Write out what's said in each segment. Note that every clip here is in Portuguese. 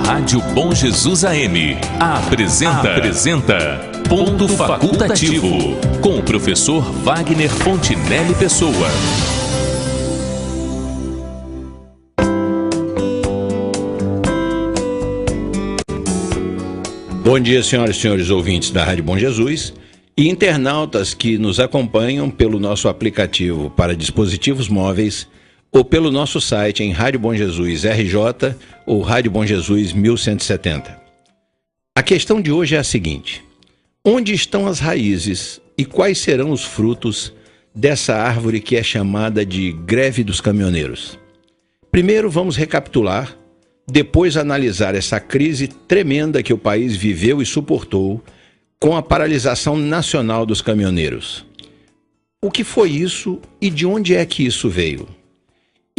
Rádio Bom Jesus AM apresenta Ponto Facultativo, com o professor Wagner Fontinelli Pessoa. Bom dia, senhoras e senhores ouvintes da Rádio Bom Jesus e internautas que nos acompanham pelo nosso aplicativo para dispositivos móveis ou pelo nosso site em Rádio Bom Jesus RJ ou Rádio Bom Jesus 1170. A questão de hoje é a seguinte: onde estão as raízes e quais serão os frutos dessa árvore que é chamada de greve dos caminhoneiros? Primeiro vamos recapitular, depois analisar essa crise tremenda que o país viveu e suportou com a paralisação nacional dos caminhoneiros. O que foi isso e de onde é que isso veio?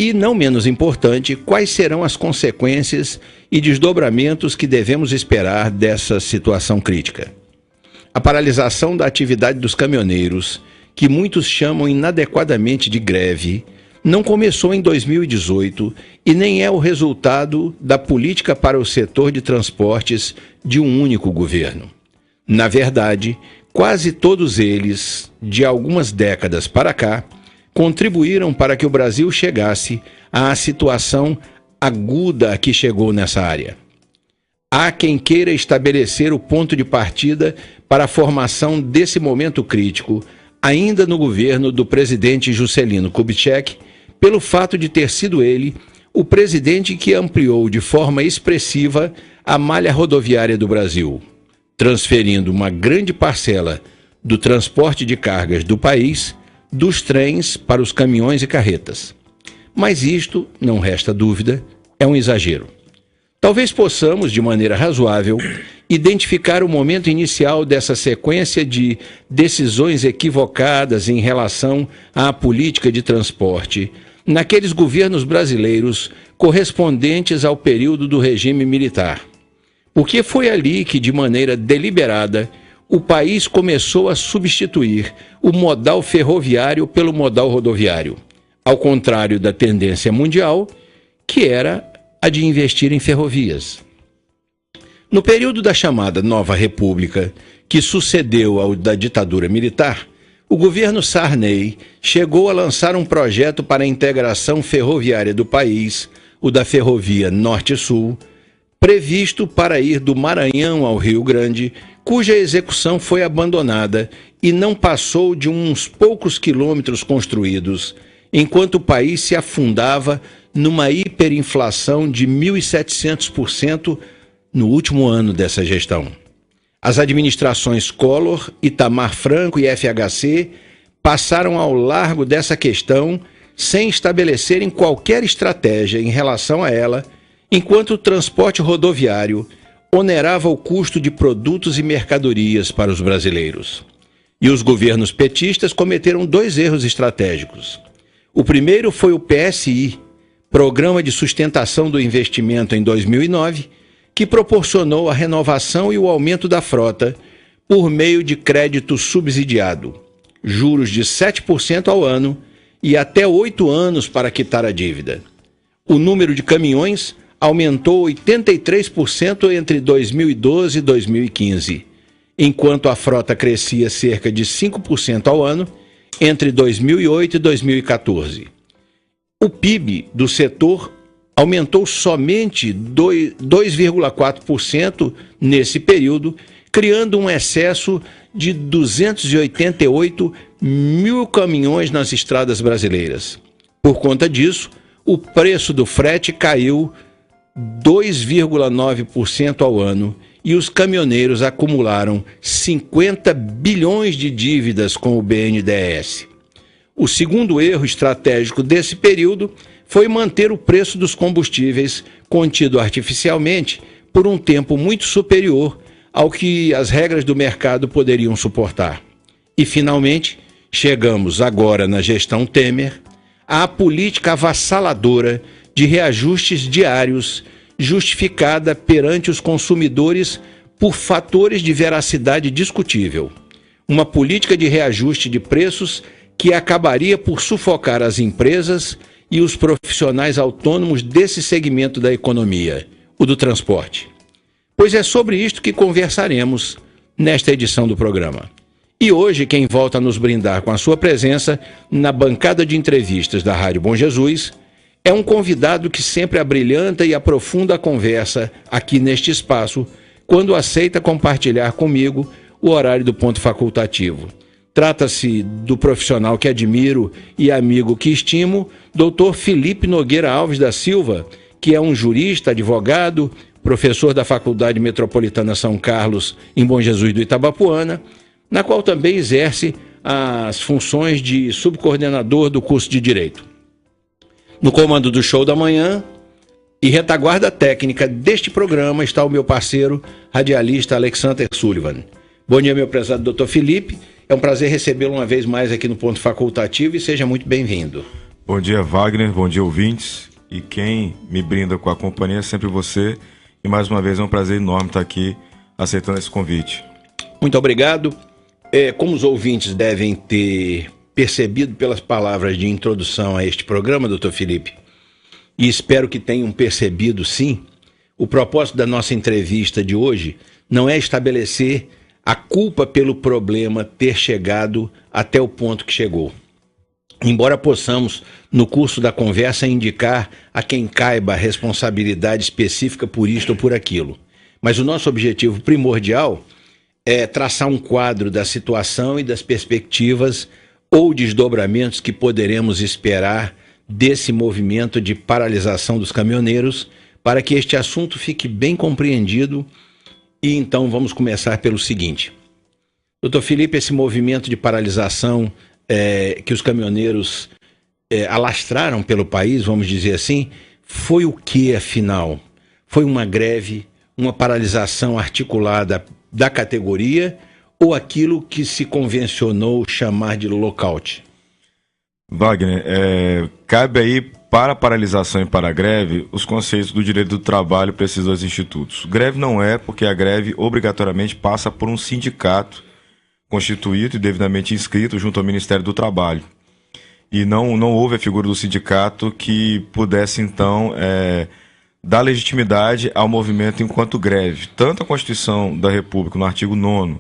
E, não menos importante, quais serão as consequências e desdobramentos que devemos esperar dessa situação crítica? A paralisação da atividade dos caminhoneiros, que muitos chamam inadequadamente de greve, não começou em 2018 e nem é o resultado da política para o setor de transportes de um único governo. Na verdade, quase todos eles, de algumas décadas para cá, contribuíram para que o Brasil chegasse à situação aguda a que chegou nessa área. Há quem queira estabelecer o ponto de partida para a formação desse momento crítico, ainda no governo do presidente Juscelino Kubitschek, pelo fato de ter sido ele o presidente que ampliou de forma expressiva a malha rodoviária do Brasil, transferindo uma grande parcela do transporte de cargas do país dos trens para os caminhões e carretas. Mas isto, não resta dúvida, é um exagero. Talvez possamos, de maneira razoável, identificar o momento inicial dessa sequência de decisões equivocadas em relação à política de transporte naqueles governos brasileiros correspondentes ao período do regime militar. Porque foi ali que, de maneira deliberada, o país começou a substituir o modal ferroviário pelo modal rodoviário, ao contrário da tendência mundial, que era a de investir em ferrovias. No período da chamada Nova República, que sucedeu ao da ditadura militar, o governo Sarney chegou a lançar um projeto para a integração ferroviária do país, o da Ferrovia Norte-Sul, previsto para ir do Maranhão ao Rio Grande, cuja execução foi abandonada e não passou de uns poucos quilômetros construídos, enquanto o país se afundava numa hiperinflação de 1.700% no último ano dessa gestão. As administrações Collor, Itamar Franco e FHC passaram ao largo dessa questão sem estabelecerem qualquer estratégia em relação a ela, enquanto o transporte rodoviário onerava o custo de produtos e mercadorias para os brasileiros. E os governos petistas cometeram dois erros estratégicos. O primeiro foi o PSI, Programa de Sustentação do Investimento em 2009, que proporcionou a renovação e o aumento da frota por meio de crédito subsidiado, juros de 7% ao ano e até 8 anos para quitar a dívida. O número de caminhões aumentou 83% entre 2012 e 2015, enquanto a frota crescia cerca de 5% ao ano entre 2008 e 2014. O PIB do setor aumentou somente 2,4% nesse período, criando um excesso de 288 mil caminhões nas estradas brasileiras. Por conta disso, o preço do frete caiu 2,9% ao ano e os caminhoneiros acumularam 50 bilhões de dívidas com o BNDES. O segundo erro estratégico desse período foi manter o preço dos combustíveis contido artificialmente por um tempo muito superior ao que as regras do mercado poderiam suportar. E, finalmente, chegamos agora na gestão Temer à política avassaladora de reajustes diários, justificada perante os consumidores por fatores de veracidade discutível. Uma política de reajuste de preços que acabaria por sufocar as empresas e os profissionais autônomos desse segmento da economia, o do transporte. Pois é sobre isto que conversaremos nesta edição do programa. E hoje quem volta a nos brindar com a sua presença na bancada de entrevistas da Rádio Bom Jesus é um convidado que sempre abrilhanta e aprofunda a conversa aqui neste espaço, quando aceita compartilhar comigo o horário do ponto facultativo. Trata-se do profissional que admiro e amigo que estimo, Dr. Felipe Nogueira Alves da Silva, que é um jurista, advogado, professor da Faculdade Metropolitana São Carlos, em Bom Jesus do Itabapuana, na qual também exerce as funções de subcoordenador do curso de Direito. No comando do Show da Manhã e retaguarda técnica deste programa está o meu parceiro, radialista Alexander Sullivan. Bom dia, meu prezado doutor Felipe. É um prazer recebê-lo uma vez mais aqui no Ponto Facultativo e seja muito bem-vindo. Bom dia, Wagner. Bom dia, ouvintes. E quem me brinda com a companhia é sempre você. E mais uma vez é um prazer enorme estar aqui aceitando esse convite. Muito obrigado. Como os ouvintes devem ter percebido pelas palavras de introdução a este programa, doutor Felipe, e espero que tenham percebido sim, o propósito da nossa entrevista de hoje não é estabelecer a culpa pelo problema ter chegado até o ponto que chegou. Embora possamos, no curso da conversa, indicar a quem caiba a responsabilidade específica por isto ou por aquilo. Mas o nosso objetivo primordial é traçar um quadro da situação e das perspectivas ou desdobramentos que poderemos esperar desse movimento de paralisação dos caminhoneiros para que este assunto fique bem compreendido. E então vamos começar pelo seguinte. Doutor Felipe, esse movimento de paralisação que os caminhoneiros alastraram pelo país, vamos dizer assim, foi o que afinal? Foi uma greve, uma paralisação articulada da categoria ou aquilo que se convencionou chamar de lockout? Wagner, cabe aí para a paralisação e para a greve os conceitos do direito do trabalho precisos aos institutos. Greve não é, porque a greve obrigatoriamente passa por um sindicato constituído e devidamente inscrito junto ao Ministério do Trabalho. E não houve a figura do sindicato que pudesse então dar legitimidade ao movimento enquanto greve. Tanto a Constituição da República, no artigo 9º,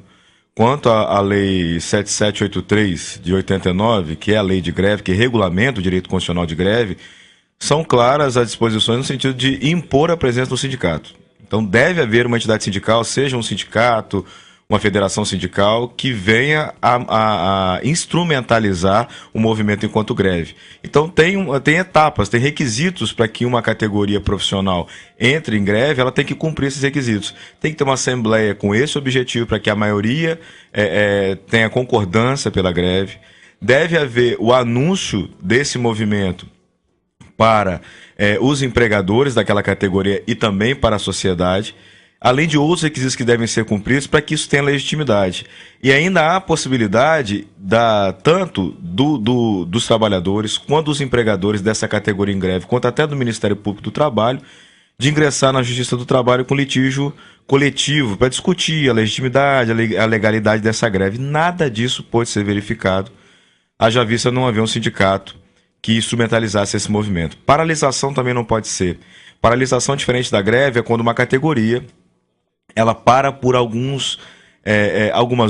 quanto a Lei 7783 de 89, que é a lei de greve, que regulamenta o direito constitucional de greve, são claras as disposições no sentido de impor a presença do sindicato. Então deve haver uma entidade sindical, seja um sindicato, uma federação sindical, que venha a instrumentalizar o movimento enquanto greve. Então tem etapas, tem requisitos para que uma categoria profissional entre em greve, ela tem que cumprir esses requisitos. Tem que ter uma assembleia com esse objetivo para que a maioria tenha concordância pela greve. Deve haver o anúncio desse movimento para os empregadores daquela categoria e também para a sociedade, além de outros requisitos que devem ser cumpridos para que isso tenha legitimidade. E ainda há a possibilidade tanto dos trabalhadores quanto dos empregadores dessa categoria em greve, quanto até do Ministério Público do Trabalho, de ingressar na Justiça do Trabalho com litígio coletivo para discutir a legitimidade, a legalidade dessa greve. Nada disso pode ser verificado, haja vista não haver um sindicato que instrumentalizasse esse movimento. Paralisação também não pode ser. Paralisação diferente da greve é quando uma categoria ela para por algumas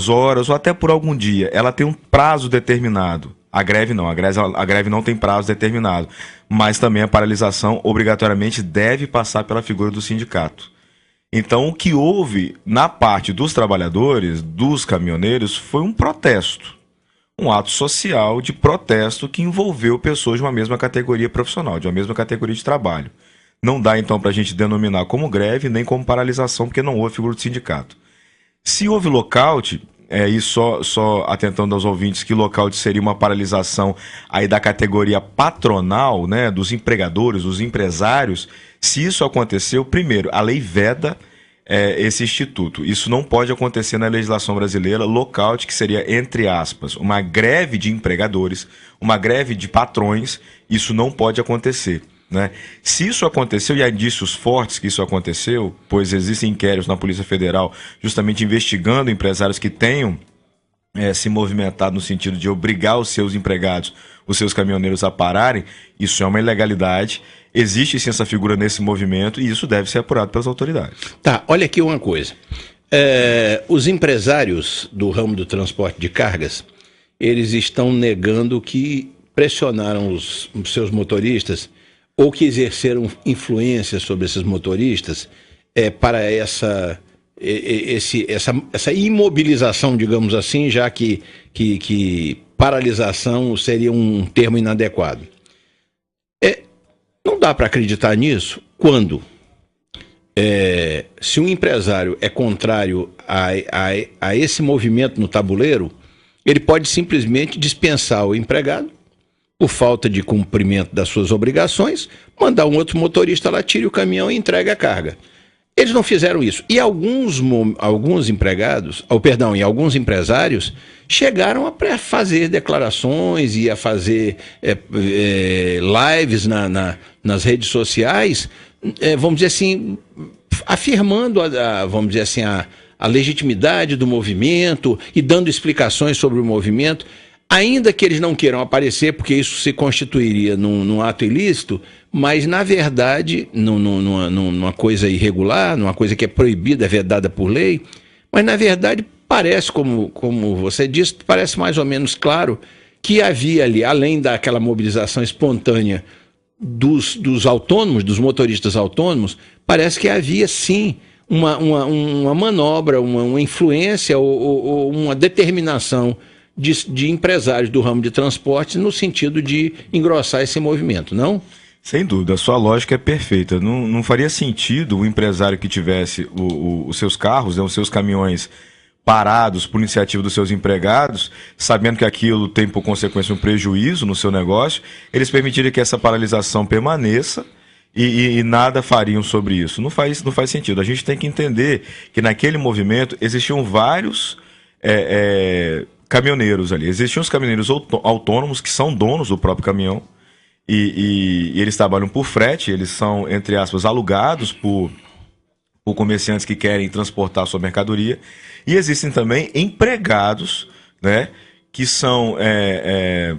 horas ou até por algum dia. Ela tem um prazo determinado. A greve não. A greve não tem prazo determinado. Mas também a paralisação obrigatoriamente deve passar pela figura do sindicato. Então, o que houve na parte dos trabalhadores, dos caminhoneiros, foi um protesto. Um ato social de protesto que envolveu pessoas de uma mesma categoria profissional, de uma mesma categoria de trabalho. Não dá, então, para a gente denominar como greve nem como paralisação, porque não houve figura de sindicato. Se houve lockout, e só atentando aos ouvintes que lockout seria uma paralisação aí da categoria patronal, né, dos empregadores, dos empresários, se isso aconteceu, primeiro, a lei veda esse instituto. Isso não pode acontecer na legislação brasileira. Lockout, que seria, entre aspas, uma greve de empregadores, uma greve de patrões, isso não pode acontecer. Né? Se isso aconteceu, e há indícios fortes que isso aconteceu, pois existem inquéritos na Polícia Federal justamente investigando empresários que tenham se movimentado no sentido de obrigar os seus empregados, os seus caminhoneiros a pararem, isso é uma ilegalidade existe sim essa figura nesse movimento e isso deve ser apurado pelas autoridades. Tá, olha aqui uma coisa. Os empresários do ramo do transporte de cargas, eles estão negando que pressionaram os seus motoristas ou que exerceram influência sobre esses motoristas para essa imobilização, digamos assim, já que paralisação seria um termo inadequado. Não dá para acreditar nisso quando, se um empresário é contrário a esse movimento no tabuleiro, ele pode simplesmente dispensar o empregado por falta de cumprimento das suas obrigações, mandar um outro motorista lá, tire o caminhão e entregue a carga. Eles não fizeram isso. E alguns empregados, e alguns empresários chegaram a fazer declarações e a fazer lives nas redes sociais, vamos dizer assim, afirmando a legitimidade do movimento e dando explicações sobre o movimento, ainda que eles não queiram aparecer, porque isso se constituiria num ato ilícito, mas, na verdade, numa coisa irregular, numa coisa que é proibida, é vedada por lei, mas, na verdade, parece, como você disse, parece mais ou menos claro que havia ali, além daquela mobilização espontânea dos autônomos, dos motoristas autônomos, parece que havia, sim, uma manobra, uma influência ou uma determinação de empresários do ramo de transporte no sentido de engrossar esse movimento, não? Sem dúvida, a sua lógica é perfeita. Não faria sentido o empresário que tivesse os seus carros, os seus caminhões parados por iniciativa dos seus empregados, sabendo que aquilo tem por consequência um prejuízo no seu negócio, eles permitirem que essa paralisação permaneça e nada fariam sobre isso. Não faz sentido. A gente tem que entender que naquele movimento existiam vários caminhoneiros ali. Existiam os caminhoneiros autônomos que são donos do próprio caminhão e eles trabalham por frete, eles são, entre aspas, alugados por comerciantes que querem transportar a sua mercadoria. E existem também empregados, né, que são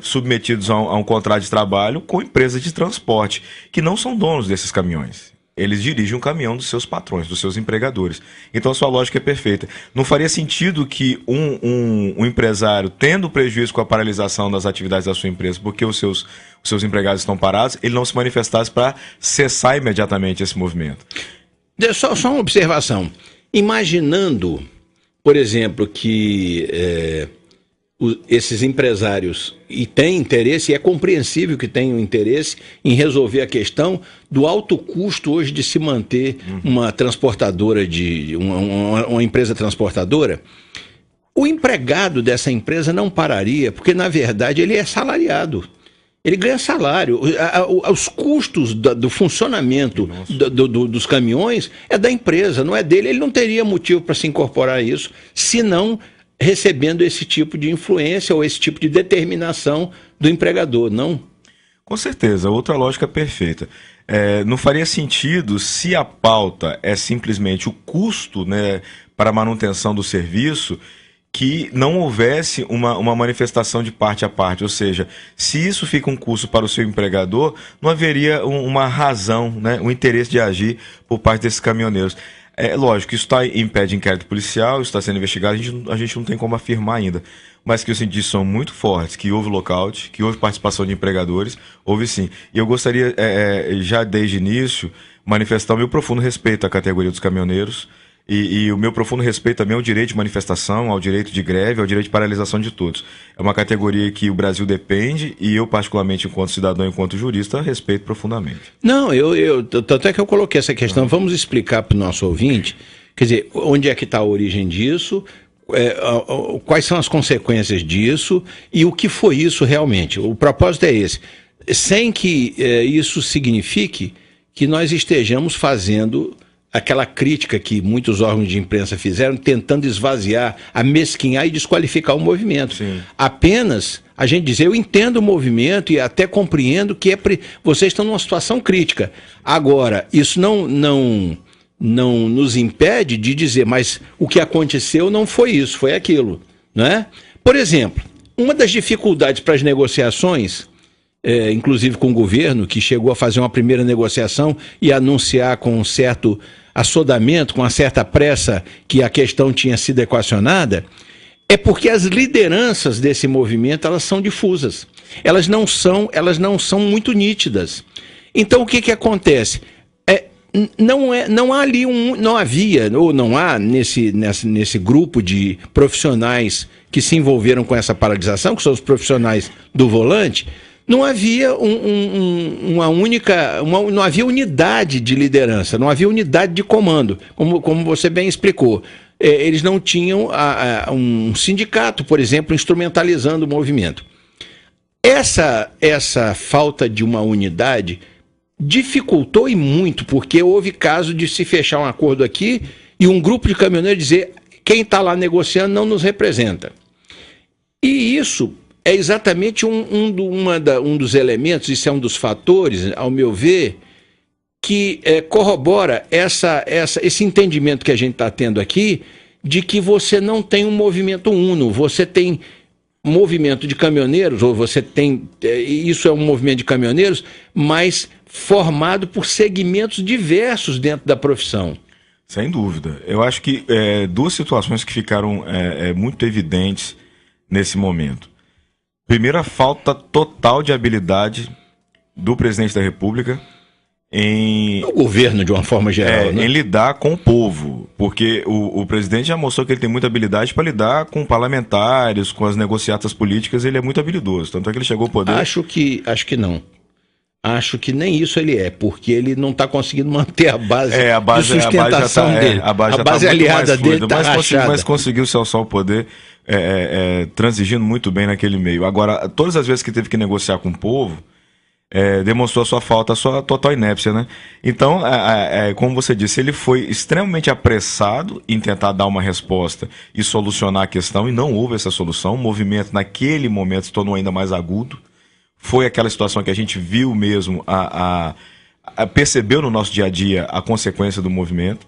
submetidos a um contrato de trabalho com empresas de transporte, que não são donos desses caminhões. Eles dirigem um caminhão dos seus patrões, dos seus empregadores. Então a sua lógica é perfeita. Não faria sentido que um empresário, tendo prejuízo com a paralisação das atividades da sua empresa, porque os seus empregados estão parados, ele não se manifestasse para cessar imediatamente esse movimento. Só uma observação. Imaginando, por exemplo, que esses empresários têm interesse, e é compreensível que tenham interesse em resolver a questão do alto custo hoje de se manter uma transportadora, uma empresa transportadora, o empregado dessa empresa não pararia, porque na verdade ele é salariado. Ele ganha salário. Os custos do funcionamento dos caminhões é da empresa, não é dele. Ele não teria motivo para se incorporar a isso, se não recebendo esse tipo de influência ou esse tipo de determinação do empregador, não? Com certeza, outra lógica perfeita. Não faria sentido se a pauta é simplesmente o custo, né, para a manutenção do serviço, que não houvesse uma manifestação de parte a parte. Ou seja, se isso fica um custo para o seu empregador, não haveria uma razão, né, um interesse de agir por parte desses caminhoneiros. É lógico, isso está em pé de inquérito policial, isso está sendo investigado, a gente não tem como afirmar ainda. Mas que os indícios são muito fortes, que houve lockout, que houve participação de empregadores, houve sim. E eu gostaria, já desde o início, manifestar o meu profundo respeito à categoria dos caminhoneiros, e o meu profundo respeito também ao direito de manifestação, ao direito de greve, ao direito de paralisação de todos. É uma categoria que o Brasil depende e eu, particularmente, enquanto cidadão, enquanto jurista, respeito profundamente. Não, tanto é que eu coloquei essa questão. Vamos explicar para o nosso ouvinte, quer dizer, onde é que está a origem disso, quais são as consequências disso e o que foi isso realmente. O propósito é esse. Sem que isso signifique que nós estejamos fazendo aquela crítica que muitos órgãos de imprensa fizeram, tentando esvaziar, amesquinhar e desqualificar o movimento. Sim. Apenas a gente dizer, eu entendo o movimento e até compreendo que vocês estão numa situação crítica. Agora, isso não nos impede de dizer, mas o que aconteceu não foi isso, foi aquilo, não é? Por exemplo, uma das dificuldades para as negociações inclusive com o governo, que chegou a fazer uma primeira negociação e anunciar com um certo assodamento, com uma certa pressa, que a questão tinha sido equacionada, é porque as lideranças desse movimento, elas são difusas. Elas não são muito nítidas. Então, o que acontece? Não há nesse grupo de profissionais que se envolveram com essa paralisação, que são os profissionais do volante, não havia não havia unidade de liderança, não havia unidade de comando, como você bem explicou. Eles não tinham um sindicato, por exemplo, instrumentalizando o movimento. Essa falta de uma unidade dificultou e muito, porque houve caso de se fechar um acordo aqui e um grupo de caminhoneiros dizer: quem está lá negociando não nos representa. E isso é exatamente um dos elementos, isso é um dos fatores, ao meu ver, que corrobora esse entendimento que a gente está tendo aqui, de que você não tem um movimento uno, você tem movimento de caminhoneiros, ou você tem, isso é um movimento de caminhoneiros, mas formado por segmentos diversos dentro da profissão. Sem dúvida. Eu acho que duas situações que ficaram muito evidentes nesse momento. Primeiro, a falta total de habilidade do presidente da República o governo, de uma forma geral, né? Em lidar com o povo, porque o presidente já mostrou que ele tem muita habilidade para lidar com parlamentares, com as negociatas políticas, ele é muito habilidoso, tanto é que ele chegou ao poder... Acho que não. Acho que nem isso ele porque ele não está conseguindo manter a base de sustentação dele. A base aliada dele está rachada. Mas conseguiu se alçar o poder, transigindo muito bem naquele meio. Agora, todas as vezes que teve que negociar com o povo, demonstrou a sua falta, a sua total inépcia, né? Então, como você disse, ele foi extremamente apressado em tentar dar uma resposta e solucionar a questão, e não houve essa solução. O movimento, naquele momento, se tornou ainda mais agudo. Foi aquela situação que a gente viu mesmo, percebeu no nosso dia a dia a consequência do movimento.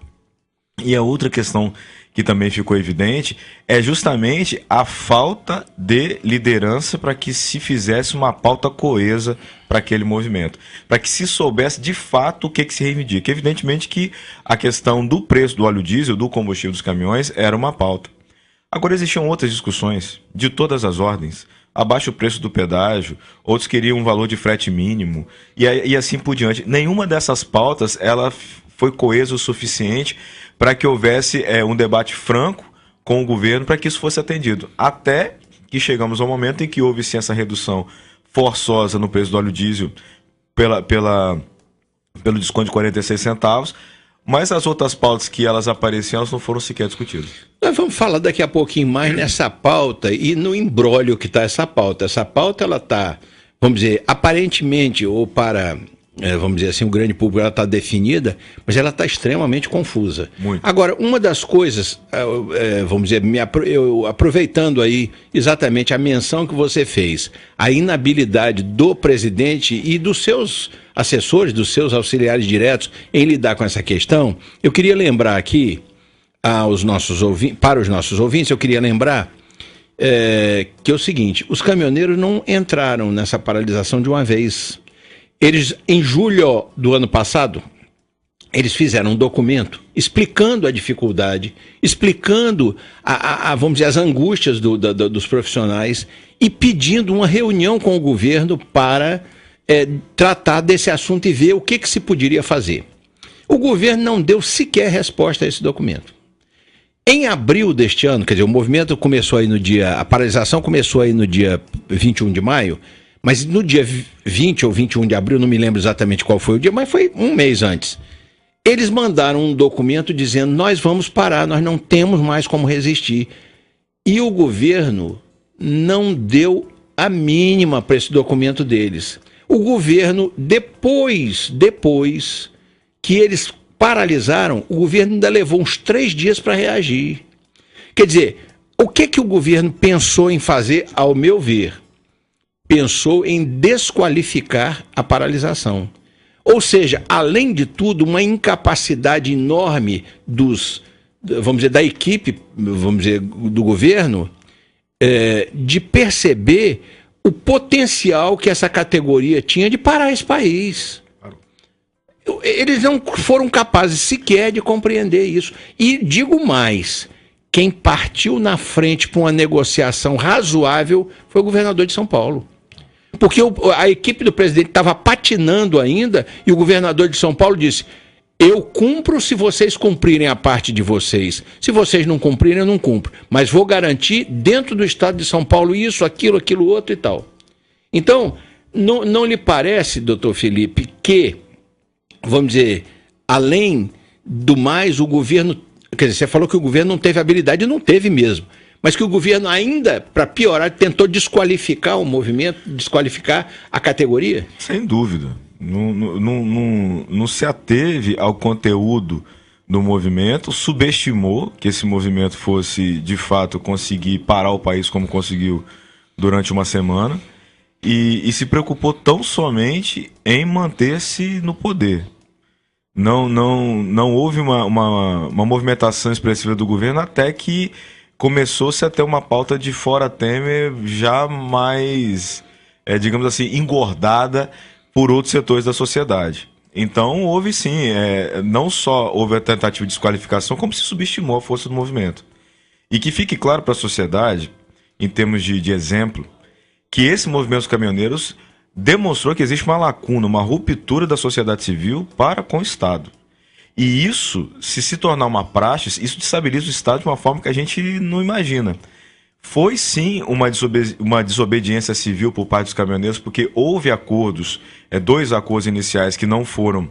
E a outra questão que também ficou evidente é justamente a falta de liderança para que se fizesse uma pauta coesa para aquele movimento, para que se soubesse de fato o que se reivindica. Evidentemente que a questão do preço do óleo diesel, do combustível dos caminhões, era uma pauta. Agora existiam outras discussões, de todas as ordens. Abaixo o preço do pedágio, outros queriam um valor de frete mínimo, e assim por diante. Nenhuma dessas pautas ela foi coesa o suficiente para que houvesse um debate franco com o governo para que isso fosse atendido. Até que chegamos ao momento em que houve sim essa redução forçosa no preço do óleo diesel pelo desconto de 46 centavos, mas as outras pautas que elas apareciam, elas não foram sequer discutidas. Nós vamos falar daqui a pouquinho mais nessa pauta e no imbróglio que está essa pauta. Essa pauta, ela está, vamos dizer, aparentemente, ou para, vamos dizer assim, o grande público, ela está definida, mas ela está extremamente confusa. Muito. Agora, uma das coisas, vamos dizer, eu aproveitando aí exatamente a menção que você fez, a inabilidade do presidente e dos seus assessores, dos seus auxiliares diretos em lidar com essa questão, eu queria lembrar aqui para os nossos ouvintes, eu queria lembrar que é o seguinte: os caminhoneiros não entraram nessa paralisação de uma vez. Eles, em julho do ano passado, eles fizeram um documento explicando a dificuldade, explicando, vamos dizer, as angústias dos profissionais e pedindo uma reunião com o governo para tratar desse assunto e ver o que se poderia fazer. O governo não deu sequer resposta a esse documento. Em abril deste ano, quer dizer, o movimento começou aí a paralisação começou aí no dia 21 de maio, mas no dia 20 ou 21 de abril, não me lembro exatamente qual foi o dia, mas foi um mês antes. Eles mandaram um documento dizendo: nós vamos parar, nós não temos mais como resistir. E o governo não deu a mínima para esse documento deles. O governo, depois que eles paralisaram, o governo ainda levou uns 3 dias para reagir. Quer dizer, o que o governo pensou em fazer, ao meu ver? Pensou em desqualificar a paralisação. Ou seja, além de tudo, uma incapacidade enorme vamos dizer, da equipe, vamos dizer, do governo, de perceber o potencial que essa categoria tinha de parar esse país. Eles não foram capazes sequer de compreender isso. E digo mais, quem partiu na frente para uma negociação razoável foi o governador de São Paulo. Porque a equipe do presidente estava patinando ainda e o governador de São Paulo disse: eu cumpro se vocês cumprirem a parte de vocês. Se vocês não cumprirem, eu não cumpro. Mas vou garantir dentro do estado de São Paulo isso, aquilo outro e tal. Então, não lhe parece, doutor Felipe, que, vamos dizer, além do mais, o governo... Quer dizer, você falou que o governo não teve habilidade, não teve mesmo. Mas que o governo ainda, para piorar, tentou desqualificar o movimento, desqualificar a categoria? Sem dúvida. Não se ateve ao conteúdo do movimento, subestimou que esse movimento fosse, de fato, conseguir parar o país como conseguiu durante uma semana e se preocupou tão somente em manter-se no poder. Não houve uma movimentação expressiva do governo até que começou-se a ter uma pauta de fora Temer já mais, digamos assim, engordada por outros setores da sociedade. Então houve sim, não só houve a tentativa de desqualificação, como se subestimou a força do movimento. E que fique claro para a sociedade, em termos de exemplo, que esse movimento dos caminhoneiros demonstrou que existe uma lacuna, uma ruptura da sociedade civil para com o Estado. E isso, se tornar uma praxe, isso destabiliza o Estado de uma forma que a gente não imagina. Foi sim uma desobediência civil por parte dos caminhoneiros, porque houve acordos, 2 acordos iniciais que não foram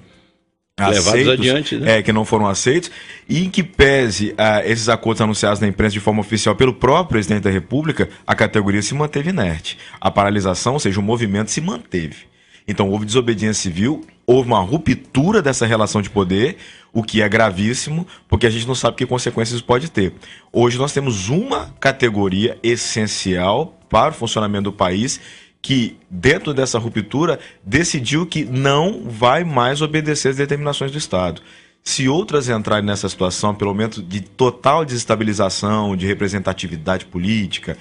levados adiante, né? Que não foram aceitos, e em que pese esses acordos anunciados na imprensa de forma oficial pelo próprio presidente da República, a categoria se manteve inerte. A paralisação, ou seja, o movimento se manteve. Então houve desobediência civil, houve uma ruptura dessa relação de poder, o que é gravíssimo, porque a gente não sabe que consequências isso pode ter. Hoje nós temos uma categoria essencial para o funcionamento do país que, dentro dessa ruptura, decidiu que não vai mais obedecer às determinações do Estado. Se outras entrarem nessa situação, pelo menos de total desestabilização, de representatividade política,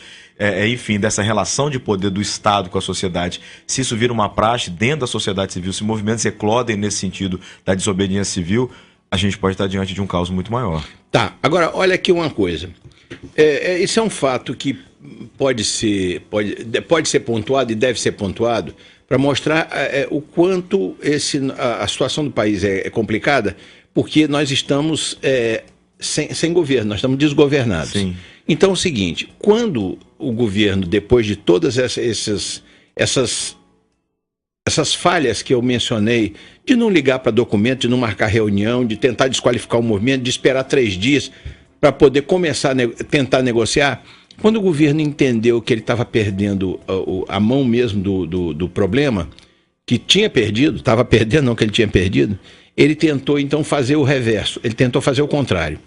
enfim, dessa relação de poder do Estado com a sociedade, se isso vira uma praxe dentro da sociedade civil, se movimentos eclodem nesse sentido da desobediência civil, a gente pode estar diante de um caos muito maior. Tá, agora olha aqui uma coisa. Isso é um fato que pode ser pontuado e deve ser pontuado para mostrar o quanto a situação do país é complicada, porque nós estamos sem governo, nós estamos desgovernados. Sim. Então é o seguinte, quando o governo, depois de todas essas falhas que eu mencionei, de não ligar para documento, de não marcar reunião, de tentar desqualificar o movimento, de esperar 3 dias para poder começar a tentar negociar, quando o governo entendeu que ele estava perdendo a mão mesmo do problema, que tinha perdido, estava perdendo, não que ele tinha perdido, ele tentou então fazer o reverso, ele tentou fazer o contrário,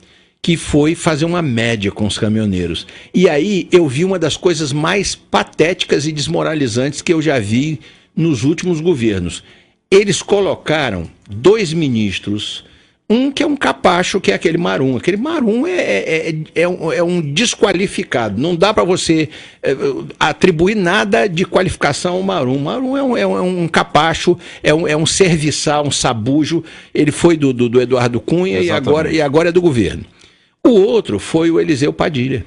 que foi fazer uma média com os caminhoneiros. E aí eu vi uma das coisas mais patéticas e desmoralizantes que eu já vi nos últimos governos. Eles colocaram 2 ministros, um que é um capacho, que é aquele Marum. Aquele Marum é um desqualificado. Não dá para você atribuir nada de qualificação ao Marum. Marum é um capacho, é um serviçal, um sabujo. Ele foi do Eduardo Cunha e agora é do governo. O outro foi o Eliseu Padilha.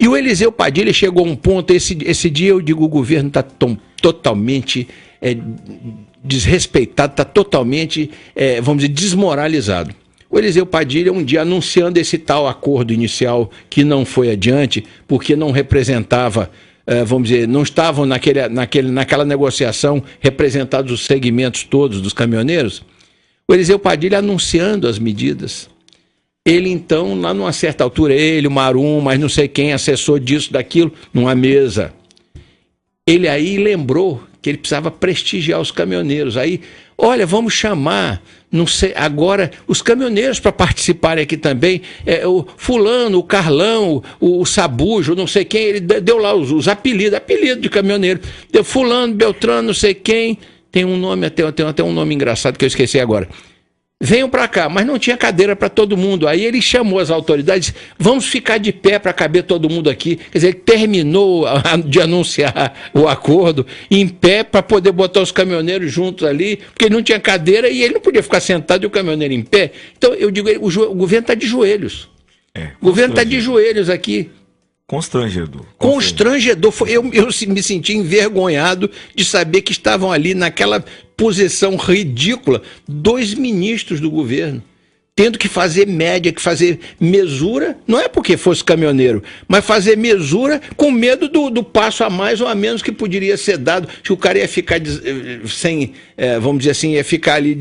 E o Eliseu Padilha chegou a um ponto, esse dia eu digo, o governo está totalmente desrespeitado, está totalmente, vamos dizer, desmoralizado. O Eliseu Padilha, um dia anunciando esse tal acordo inicial que não foi adiante, porque não representava, vamos dizer, não estavam naquela negociação representados os segmentos todos dos caminhoneiros, o Eliseu Padilha anunciando as medidas. Ele então, lá numa certa altura, o Marum, mas não sei quem, assessor disso, daquilo, numa mesa. Ele aí lembrou que ele precisava prestigiar os caminhoneiros. Aí, olha, vamos chamar, não sei, agora, os caminhoneiros para participarem aqui também. O fulano, o Carlão, o Sabujo, não sei quem, ele deu lá os apelido de caminhoneiro. Deu fulano, Beltrano, não sei quem. Tem um nome, até um nome engraçado que eu esqueci agora. venham para cá, mas não tinha cadeira para todo mundo. Aí ele chamou as autoridades, vamos ficar de pé para caber todo mundo aqui. Quer dizer, ele terminou de anunciar o acordo em pé para poder botar os caminhoneiros juntos ali, porque ele não tinha cadeira e ele não podia ficar sentado e o caminhoneiro em pé. Então, eu digo, o governo está de joelhos. O governo está de joelhos aqui. Constrangedor. Constrangedor. Eu me senti envergonhado de saber que estavam ali naquela posição ridícula 2 ministros do governo, tendo que fazer média, que fazer mesura, não é porque fosse caminhoneiro, mas fazer mesura com medo do passo a mais ou a menos que poderia ser dado, que o cara ia ficar sem, vamos dizer assim, ia ficar ali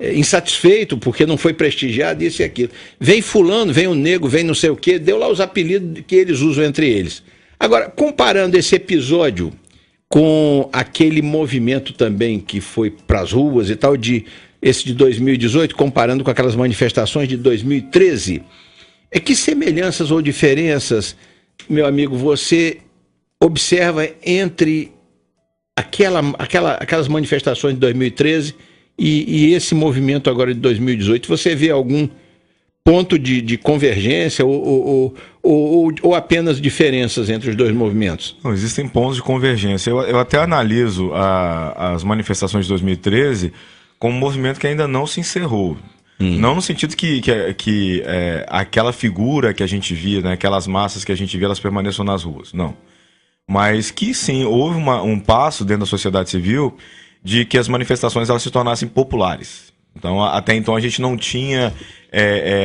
insatisfeito porque não foi prestigiado, isso e aquilo. Vem fulano, vem o nego, vem não sei o quê, deu lá os apelidos que eles usam entre eles. Agora, comparando esse episódio com aquele movimento também que foi para as ruas e tal, esse de 2018, comparando com aquelas manifestações de 2013, que semelhanças ou diferenças, meu amigo, você observa entre aquelas manifestações de 2013 e esse movimento agora de 2018? Você vê algum ponto de convergência ou apenas diferenças entre os dois movimentos? Não, existem pontos de convergência. Eu até analiso as manifestações de 2013 como um movimento que ainda não se encerrou. Não no sentido que aquela figura que a gente via, né, aquelas massas que a gente via, elas permaneçam nas ruas. Não. Mas que sim, houve um passo dentro da sociedade civil de que as manifestações elas se tornassem populares. Então, até então a gente não tinha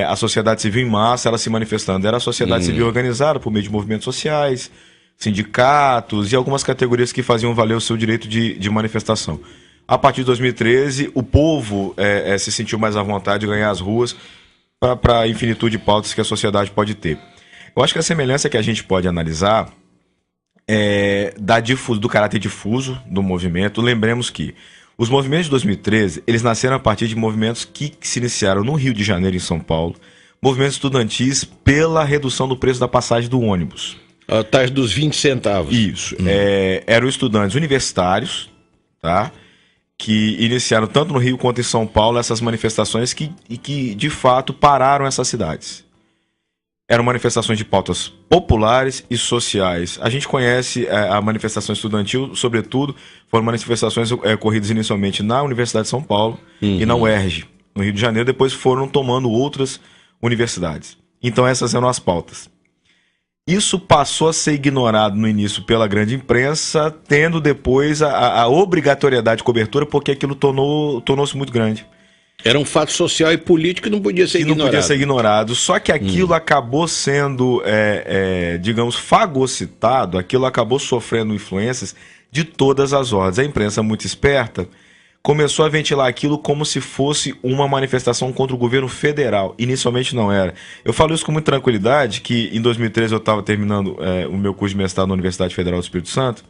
a sociedade civil em massa ela se manifestando. Era a sociedade civil organizada por meio de movimentos sociais, sindicatos e algumas categorias que faziam valer o seu direito de manifestação. A partir de 2013, o povo se sentiu mais à vontade de ganhar as ruas para a infinitude de pautas que a sociedade pode ter. Eu acho que a semelhança que a gente pode analisar do caráter difuso do movimento. Lembremos que os movimentos de 2013, eles nasceram a partir de movimentos que se iniciaram no Rio de Janeiro e em São Paulo, movimentos estudantis pela redução do preço da passagem do ônibus. A taxa dos 20 centavos. Isso. Eram estudantes universitários, tá? Que iniciaram tanto no Rio quanto em São Paulo essas manifestações que de fato pararam essas cidades. Eram manifestações de pautas populares e sociais. A gente conhece a manifestação estudantil, sobretudo, foram manifestações ocorridas inicialmente na Universidade de São Paulo e na UERJ, no Rio de Janeiro, depois foram tomando outras universidades. Então essas eram as pautas. Isso passou a ser ignorado no início pela grande imprensa, tendo depois a obrigatoriedade de cobertura, porque aquilo tornou-se muito grande. Era um fato social e político que não podia ser ignorado. Não podia ser ignorado. Só que aquilo acabou sendo, digamos, fagocitado, aquilo acabou sofrendo influências de todas as ordens. A imprensa, muito esperta, começou a ventilar aquilo como se fosse uma manifestação contra o governo federal. Inicialmente não era. Eu falo isso com muita tranquilidade, que em 2013 eu estava terminando o meu curso de mestrado na Universidade Federal do Espírito Santo,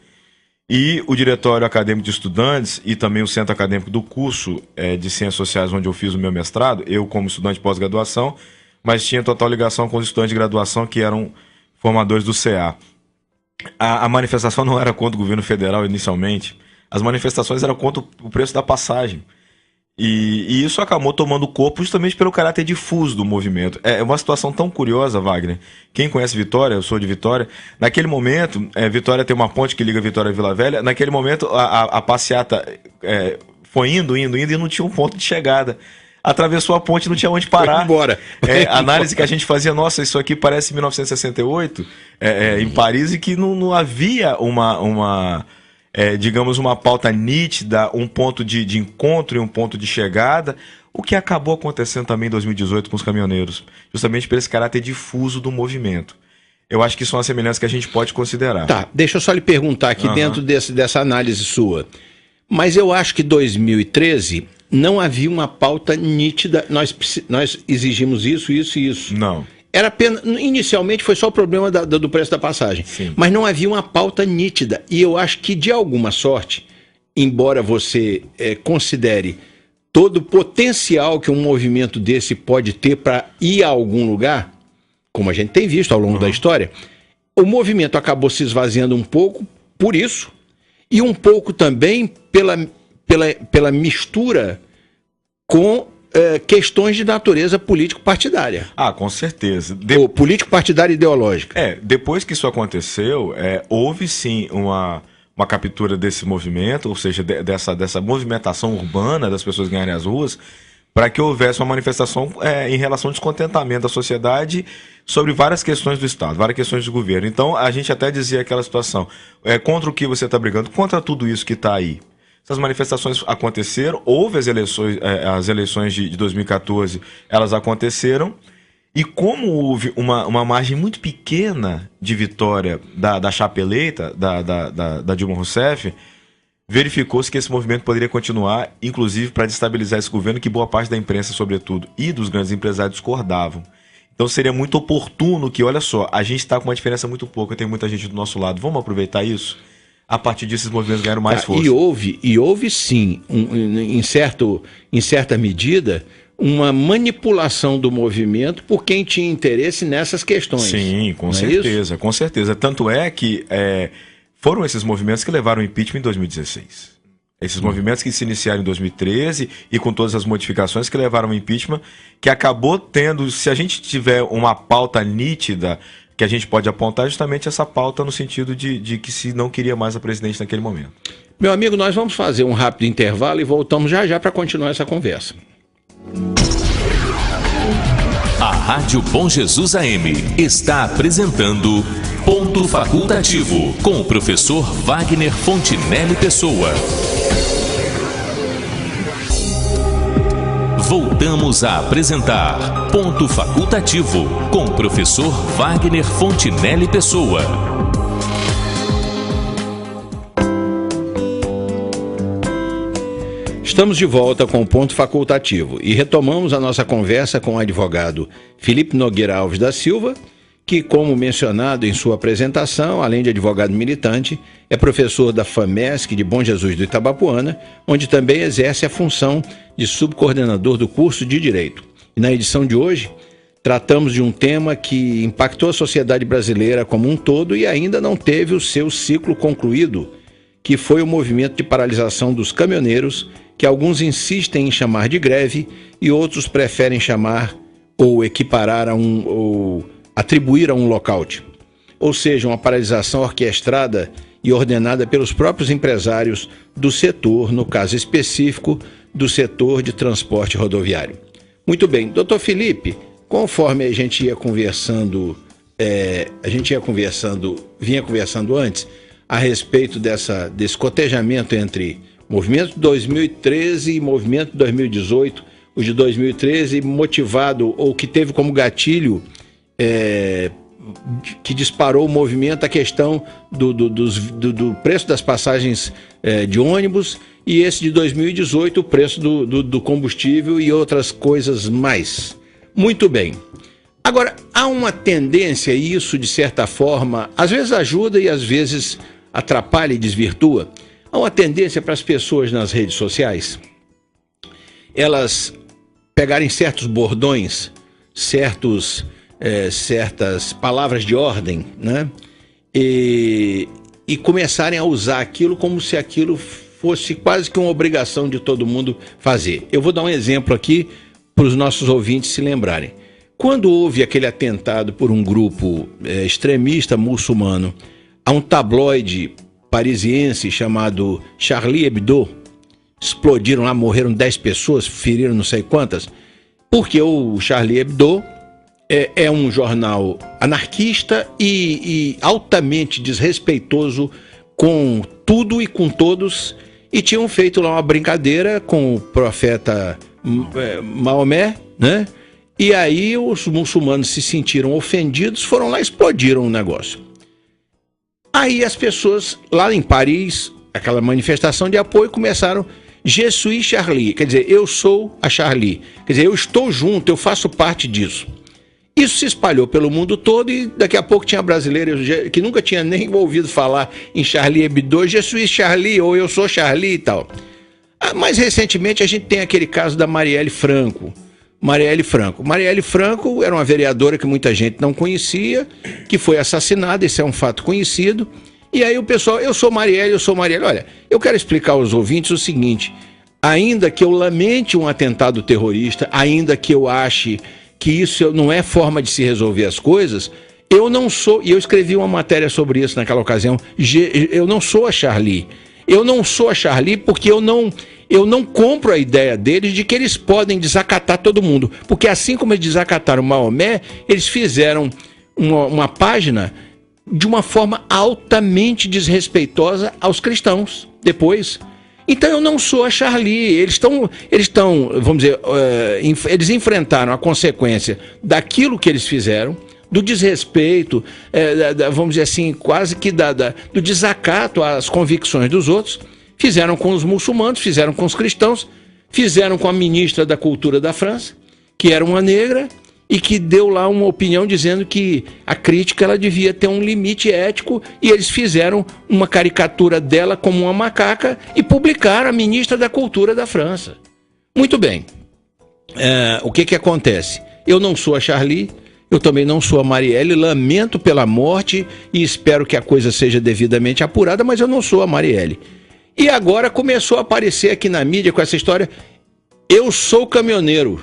e o Diretório Acadêmico de Estudantes e também o Centro Acadêmico do curso de Ciências Sociais, onde eu fiz o meu mestrado, eu como estudante de pós-graduação, mas tinha total ligação com os estudantes de graduação que eram formadores do CA. A manifestação não era contra o governo federal inicialmente, as manifestações eram contra o preço da passagem. E isso acabou tomando corpo justamente pelo caráter difuso do movimento. É uma situação tão curiosa, Wagner. Quem conhece Vitória, eu sou de Vitória, naquele momento, Vitória tem uma ponte que liga Vitória a Vila Velha, naquele momento a passeata foi indo e não tinha um ponto de chegada. Atravessou a ponte e não tinha onde parar. Foi embora. A análise que a gente fazia, nossa, isso aqui parece 1968, em Paris, e que não havia digamos, uma pauta nítida, um ponto de encontro e um ponto de chegada, o que acabou acontecendo também em 2018 com os caminhoneiros, justamente por esse caráter difuso do movimento. Eu acho que isso é uma semelhança que a gente pode considerar. Tá, deixa eu só lhe perguntar aqui dentro dessa análise sua. Mas eu acho que 2013 não havia uma pauta nítida, nós exigimos isso, isso e isso. Não. Era apenas, inicialmente foi só o problema do preço da passagem. Sim. Mas não havia uma pauta nítida. E eu acho que, de alguma sorte, embora você considere todo o potencial que um movimento desse pode ter para ir a algum lugar, como a gente tem visto ao longo da história, o movimento acabou se esvaziando um pouco por isso, e um pouco também pela mistura com questões de natureza político-partidária. Com certeza. Ou político-partidária ideológica. Depois que isso aconteceu, houve sim uma captura desse movimento, ou seja, dessa movimentação urbana das pessoas ganharem as ruas, para que houvesse uma manifestação em relação ao descontentamento da sociedade sobre várias questões do Estado, várias questões do governo. Então, a gente até dizia aquela situação, contra o que você está brigando, contra tudo isso que está aí. Essas manifestações aconteceram, houve as eleições de 2014, elas aconteceram, e como houve uma margem muito pequena de vitória da chapa eleita, da Dilma Rousseff, verificou-se que esse movimento poderia continuar, inclusive para destabilizar esse governo, que boa parte da imprensa, sobretudo, e dos grandes empresários discordavam. Então seria muito oportuno que, olha só, a gente está com uma diferença muito pouca, tem muita gente do nosso lado, vamos aproveitar isso? A partir disso, esses movimentos ganharam mais força. E houve sim, em certa medida, uma manipulação do movimento por quem tinha interesse nessas questões. Sim, com certeza, com certeza. Tanto é que foram esses movimentos que levaram ao impeachment em 2016. Esses movimentos que se iniciaram em 2013 e com todas as modificações que levaram ao impeachment, que acabou tendo, se a gente tiver uma pauta nítida, que a gente pode apontar justamente essa pauta no sentido de que se não queria mais a presidente naquele momento. Meu amigo, nós vamos fazer um rápido intervalo e voltamos já para continuar essa conversa. A Rádio Bom Jesus AM está apresentando Ponto Facultativo, com o professor Wagner Fontinelli Pessoa. Voltamos a apresentar Ponto Facultativo, com o professor Wagner Fontinelli Pessoa. Estamos de volta com o Ponto Facultativo e retomamos a nossa conversa com o advogado Felipe Nogueira Alves da Silva, que, como mencionado em sua apresentação, além de advogado militante, é professor da FAMESC de Bom Jesus do Itabapuana, onde também exerce a função de subcoordenador do curso de Direito. E na edição de hoje, tratamos de um tema que impactou a sociedade brasileira como um todo e ainda não teve o seu ciclo concluído, que foi o movimento de paralisação dos caminhoneiros, que alguns insistem em chamar de greve e outros preferem chamar ou equiparar ou atribuir a um lockout. Ou seja, uma paralisação orquestrada e ordenada pelos próprios empresários do setor, no caso específico, do setor de transporte rodoviário. Muito bem, doutor Felipe, conforme a gente ia conversando, vinha conversando antes, a respeito desse cotejamento entre movimento de 2013 e movimento de 2018, o de 2013 motivado, ou que teve como gatilho, que disparou o movimento, a questão do preço das passagens de ônibus, e esse de 2018, o preço do combustível e outras coisas mais. Muito bem. Agora, há uma tendência, e isso de certa forma, às vezes ajuda e às vezes atrapalha e desvirtua. Há uma tendência para as pessoas nas redes sociais, elas pegarem certos bordões, certas palavras de ordem, né? E começarem a usar aquilo como se aquilo fosse quase que uma obrigação de todo mundo fazer. Eu vou dar um exemplo aqui para os nossos ouvintes se lembrarem. Quando houve aquele atentado por um grupo extremista muçulmano a um tabloide parisiense chamado Charlie Hebdo, explodiram lá, morreram 10 pessoas, feriram não sei quantas, porque o Charlie Hebdo é um jornal anarquista e altamente desrespeitoso com tudo e com todos, e tinham feito lá uma brincadeira com o profeta Maomé, né? E aí os muçulmanos se sentiram ofendidos, foram lá e explodiram o negócio. Aí as pessoas lá em Paris, aquela manifestação de apoio, começaram Je suis Charlie, quer dizer, eu sou a Charlie, quer dizer, eu estou junto, eu faço parte disso. Isso se espalhou pelo mundo todo e daqui a pouco tinha brasileiros que nunca tinha nem ouvido falar em Charlie Hebdo, Je suis Charlie, ou eu sou Charlie e tal. Mais recentemente a gente tem aquele caso da Marielle Franco. Marielle Franco era uma vereadora que muita gente não conhecia, que foi assassinada, esse é um fato conhecido. E aí o pessoal, eu sou Marielle. Olha, eu quero explicar aos ouvintes o seguinte, ainda que eu lamente um atentado terrorista, ainda que eu ache que isso não é forma de se resolver as coisas, eu não sou, e eu escrevi uma matéria sobre isso naquela ocasião, eu não sou a Charlie. Eu não sou a Charlie porque eu não compro a ideia deles de que eles podem desacatar todo mundo. Porque assim como eles desacataram Maomé, eles fizeram uma página de uma forma altamente desrespeitosa aos cristãos depois. Então eu não sou a Charlie. Eles estão, vamos dizer, eles enfrentaram a consequência daquilo que eles fizeram, do desrespeito, vamos dizer assim, quase que do desacato às convicções dos outros. Fizeram com os muçulmanos, fizeram com os cristãos, fizeram com a ministra da Cultura da França, que era uma negra, e que deu lá uma opinião dizendo que a crítica ela devia ter um limite ético, e eles fizeram uma caricatura dela como uma macaca e publicaram a ministra da Cultura da França. Muito bem. O que acontece? Eu não sou a Charlie, eu também não sou a Marielle, lamento pela morte e espero que a coisa seja devidamente apurada, mas eu não sou a Marielle. E agora começou a aparecer aqui na mídia com essa história, eu sou caminhoneiro.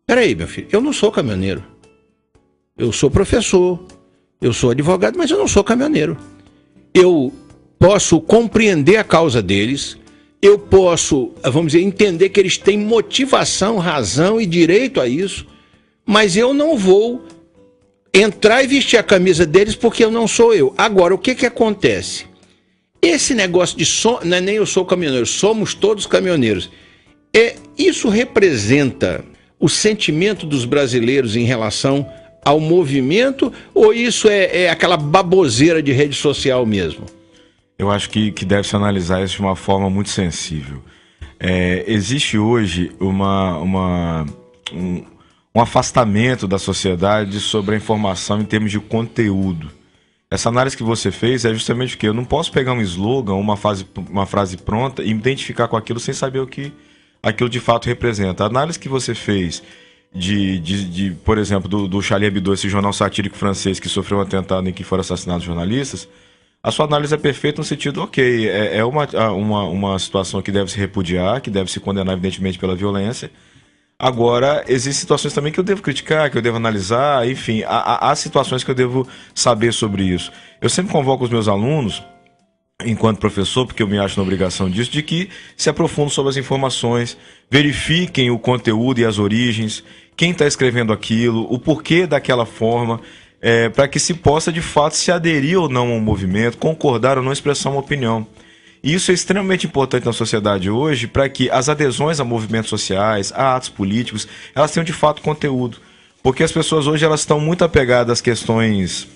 Peraí, meu filho, eu não sou caminhoneiro. Eu sou professor, eu sou advogado, mas eu não sou caminhoneiro. Eu posso compreender a causa deles, eu posso, vamos dizer, entender que eles têm motivação, razão e direito a isso, mas eu não vou entrar e vestir a camisa deles porque eu não sou eu. Agora, o que acontece? Esse negócio de não é nem eu sou caminhoneiro, somos todos caminhoneiros. Isso representa o sentimento dos brasileiros em relação ao movimento, ou isso é aquela baboseira de rede social mesmo? Eu acho que deve-se analisar isso de uma forma muito sensível. Existe hoje um afastamento da sociedade sobre a informação em termos de conteúdo. Essa análise que você fez é justamente porque eu não posso pegar um slogan, uma frase pronta e me identificar com aquilo sem saber o que aquilo de fato representa. A análise que você fez por exemplo, do Charlie Hebdo, esse jornal satírico francês que sofreu um atentado em que foram assassinados jornalistas, a sua análise é perfeita no sentido, ok, é uma situação que deve se repudiar, que deve se condenar evidentemente pela violência. Agora, existem situações também que eu devo criticar, que eu devo analisar, enfim, há situações que eu devo saber sobre isso. Eu sempre convoco os meus alunos, enquanto professor, porque eu me acho na obrigação disso, de que se aprofundem sobre as informações, verifiquem o conteúdo e as origens, quem está escrevendo aquilo, o porquê daquela forma, para que se possa, de fato, se aderir ou não ao movimento, concordar ou não, expressar uma opinião. E isso é extremamente importante na sociedade hoje para que as adesões a movimentos sociais, a atos políticos, elas tenham de fato conteúdo. Porque as pessoas hoje elas estão muito apegadas às questões,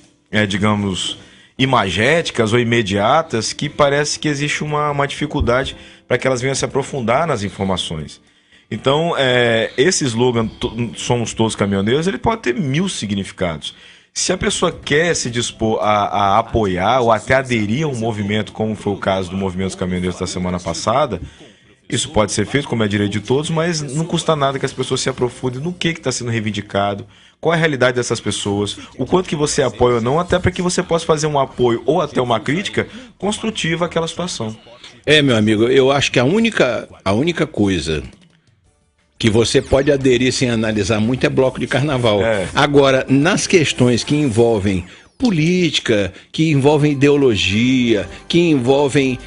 digamos, imagéticas ou imediatas, que parece que existe uma dificuldade para que elas venham se aprofundar nas informações. Então, esse slogan, somos todos caminhoneiros, ele pode ter 1000 significados. Se a pessoa quer se dispor a apoiar ou até aderir a um movimento, como foi o caso do movimento dos caminhoneiros da semana passada, isso pode ser feito, como é direito de todos, mas não custa nada que as pessoas se aprofundem no que está sendo reivindicado, qual é a realidade dessas pessoas, o quanto que você apoia ou não, até para que você possa fazer um apoio ou até uma crítica construtiva àquela situação. Meu amigo, eu acho que a única coisa que você pode aderir sem analisar muito é bloco de carnaval. Agora, nas questões que envolvem política, que envolvem ideologia, que envolvem,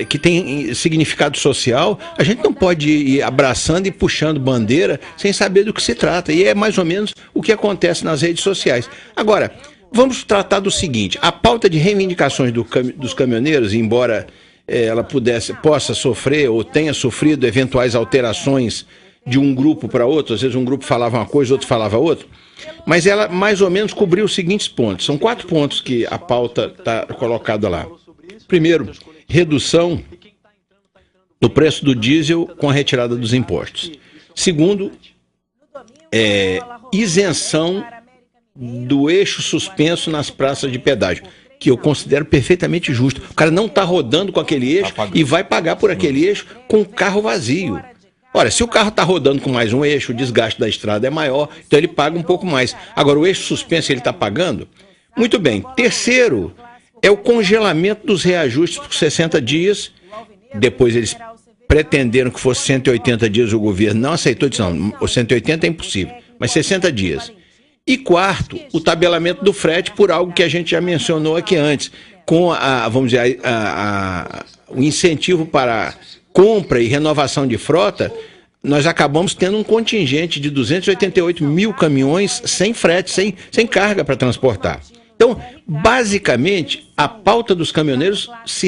que tem significado social, a gente não pode ir abraçando e puxando bandeira sem saber do que se trata. E é mais ou menos o que acontece nas redes sociais. Agora, vamos tratar do seguinte, a pauta de reivindicações dos caminhoneiros, embora ela possa sofrer ou tenha sofrido eventuais alterações de um grupo para outro, às vezes um grupo falava uma coisa, outro falava outra, mas ela mais ou menos cobriu os seguintes pontos. São 4 pontos que a pauta está colocada lá. Primeiro, redução do preço do diesel com a retirada dos impostos. Segundo, isenção do eixo suspenso nas praças de pedágio, que eu considero perfeitamente justo. O cara não está rodando com aquele eixo e vai pagar por aquele eixo com o carro vazio. Ora, se o carro está rodando com mais um eixo, o desgaste da estrada é maior, então ele paga um pouco mais. Agora, o eixo suspenso ele está pagando? Muito bem. Terceiro, é o congelamento dos reajustes por 60 dias. Depois eles pretenderam que fosse 180 dias, o governo não aceitou, disse não, o 180 é impossível, mas 60 dias. E quarto, o tabelamento do frete por algo que a gente já mencionou aqui antes, com vamos dizer, o incentivo para compra e renovação de frota, nós acabamos tendo um contingente de 288 mil caminhões sem frete, sem carga para transportar. Então, basicamente, a pauta dos caminhoneiros se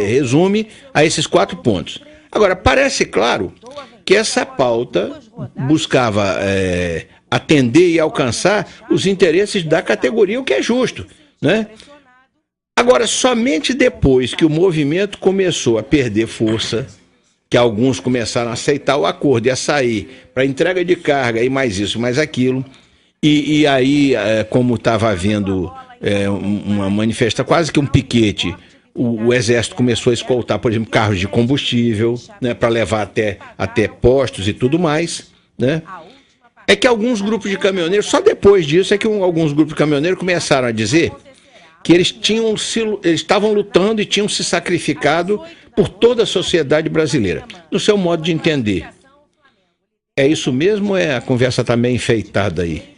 resume a esses 4 pontos. Agora, parece claro que essa pauta buscava atender e alcançar os interesses da categoria, o que é justo, né? Agora, somente depois que o movimento começou a perder força, que alguns começaram a aceitar o acordo e a sair para entrega de carga e mais isso, mais aquilo, e aí, como estava havendo uma manifestação, quase que um piquete, o Exército começou a escoltar, por exemplo, carros de combustível, né, para levar até postos e tudo mais, né? É que alguns grupos de caminhoneiros, só depois disso é que alguns grupos de caminhoneiros começaram a dizer que eles estavam lutando e tinham se sacrificado por toda a sociedade brasileira, no seu modo de entender. É isso mesmo ou a conversa está meio enfeitada aí?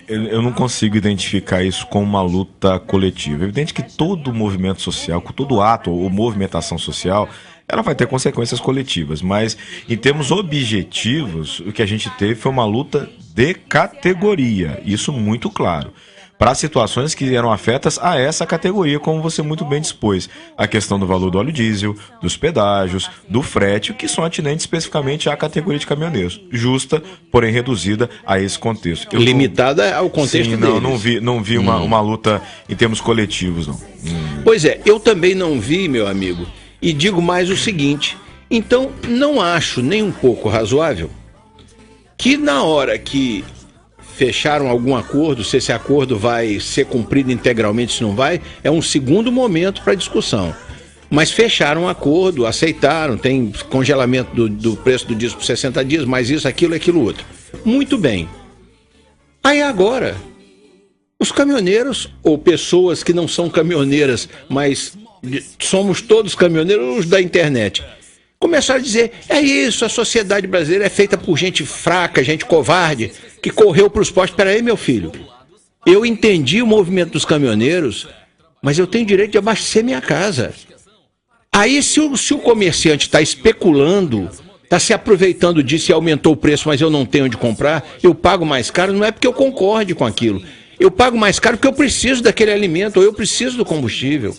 Eu não consigo identificar isso como uma luta coletiva. É evidente que todo movimento social, todo ato ou movimentação social, ela vai ter consequências coletivas, mas em termos objetivos, o que a gente teve foi uma luta de categoria, isso muito claro, para situações que eram afetas a essa categoria, como você muito bem dispôs. A questão do valor do óleo diesel, dos pedágios, do frete, que são atinentes especificamente à categoria de caminhoneiros. Justa, porém reduzida a esse contexto. Limitada ao contexto Sim, deles. Não vi uma luta em termos coletivos, não. Pois é, eu também não vi, meu amigo, e digo mais o seguinte, então não acho nem um pouco razoável que na hora que fecharam algum acordo, se esse acordo vai ser cumprido integralmente, se não vai, é um segundo momento para discussão. Mas fecharam um acordo, aceitaram, tem congelamento do preço do diesel por 60 dias, mais isso, aquilo, outro. Muito bem. Aí agora, os caminhoneiros, ou pessoas que não são caminhoneiras, mas somos todos caminhoneiros, os da internet, começaram a dizer, é isso, a sociedade brasileira é feita por gente fraca, gente covarde, que correu para os postos. Espera aí, meu filho, eu entendi o movimento dos caminhoneiros, mas eu tenho direito de abastecer minha casa. Aí se o comerciante está especulando, está se aproveitando disso e aumentou o preço, mas eu não tenho onde comprar, eu pago mais caro, não é porque eu concorde com aquilo. Eu pago mais caro porque eu preciso daquele alimento, ou eu preciso do combustível.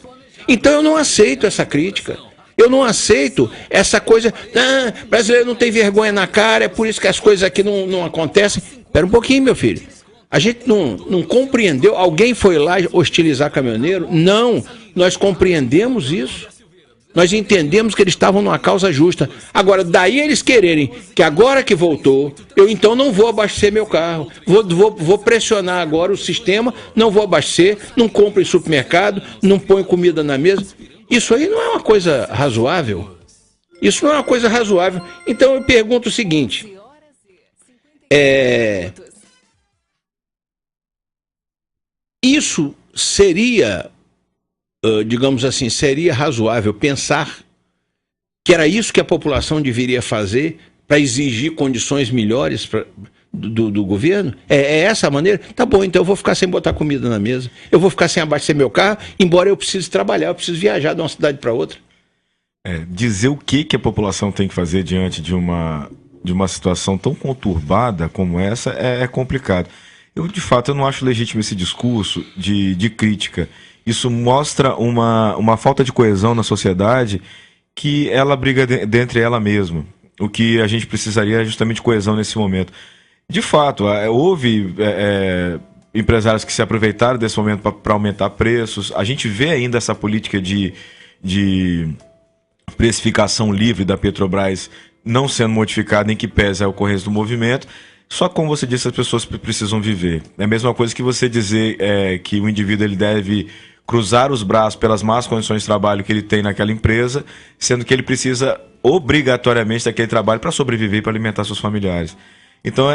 Então eu não aceito essa crítica. Eu não aceito essa coisa, brasileiro não tem vergonha na cara, é por isso que as coisas aqui não acontecem. Espera um pouquinho, meu filho. A gente não compreendeu, alguém foi lá hostilizar caminhoneiro? Não, nós compreendemos isso. Nós entendemos que eles estavam numa causa justa. Agora, daí eles quererem que agora que voltou, eu então não vou abastecer meu carro. Vou pressionar agora o sistema, não vou abastecer, não compro em supermercado, não ponho comida na mesa. Isso aí não é uma coisa razoável? Isso não é uma coisa razoável. Então eu pergunto o seguinte, isso seria, digamos assim, seria razoável pensar que era isso que a população deveria fazer para exigir condições melhores do governo? É essa a maneira? Tá bom, então eu vou ficar sem botar comida na mesa, eu vou ficar sem abastecer meu carro, embora eu precise trabalhar, eu preciso viajar de uma cidade para outra. Dizer o que a população tem que fazer diante de uma situação tão conturbada como essa é complicado. De fato, eu não acho legítimo esse discurso de crítica. Isso mostra uma falta de coesão na sociedade, que ela briga dentre ela mesma. O que a gente precisaria é justamente coesão nesse momento. De fato, houve empresários que se aproveitaram desse momento para aumentar preços. A gente vê ainda essa política de precificação livre da Petrobras não sendo modificada, em que pese a ocorrência do movimento. Só como você disse, as pessoas precisam viver. É a mesma coisa que você dizer que o indivíduo ele deve cruzar os braços pelas más condições de trabalho que ele tem naquela empresa, sendo que ele precisa obrigatoriamente daquele trabalho para sobreviver e para alimentar seus familiares. Então,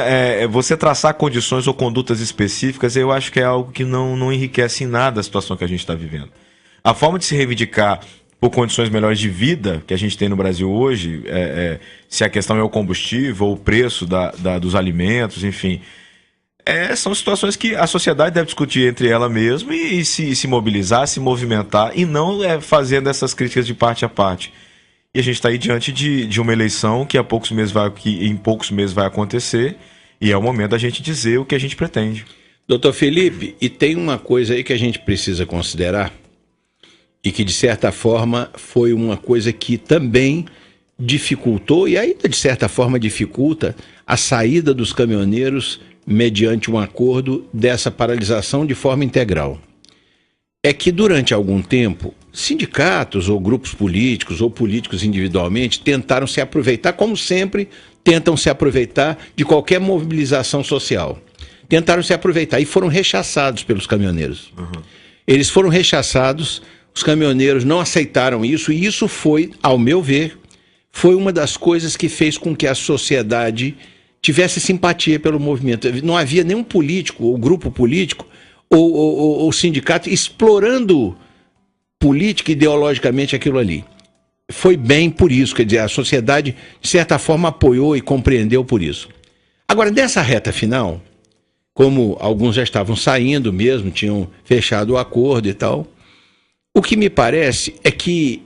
você traçar condições ou condutas específicas, eu acho que é algo que não enriquece em nada a situação que a gente está vivendo. A forma de se reivindicar por condições melhores de vida que a gente tem no Brasil hoje, se a questão é o combustível, ou o preço dos alimentos, enfim. São situações que a sociedade deve discutir entre ela mesma e se mobilizar, se movimentar, e não fazendo essas críticas de parte a parte. E a gente está aí diante de uma eleição que em poucos meses vai acontecer, e é o momento da gente dizer o que a gente pretende. Doutor Felipe, e tem uma coisa aí que a gente precisa considerar, e que de certa forma foi uma coisa que também dificultou, e ainda de certa forma dificulta, a saída dos caminhoneiros mediante um acordo dessa paralisação de forma integral. É que durante algum tempo, sindicatos ou grupos políticos ou políticos individualmente tentaram se aproveitar, como sempre tentam se aproveitar de qualquer mobilização social. Tentaram se aproveitar e foram rechaçados pelos caminhoneiros. Uhum. Eles foram rechaçados, os caminhoneiros não aceitaram isso, e isso foi, ao meu ver, foi uma das coisas que fez com que a sociedade tivesse simpatia pelo movimento. Não havia nenhum político, ou grupo político, ou sindicato explorando política e ideologicamente aquilo ali. Foi bem por isso, quer dizer, a sociedade, de certa forma, apoiou e compreendeu por isso. Agora, nessa reta final, como alguns já estavam saindo mesmo, tinham fechado o acordo e tal, o que me parece é que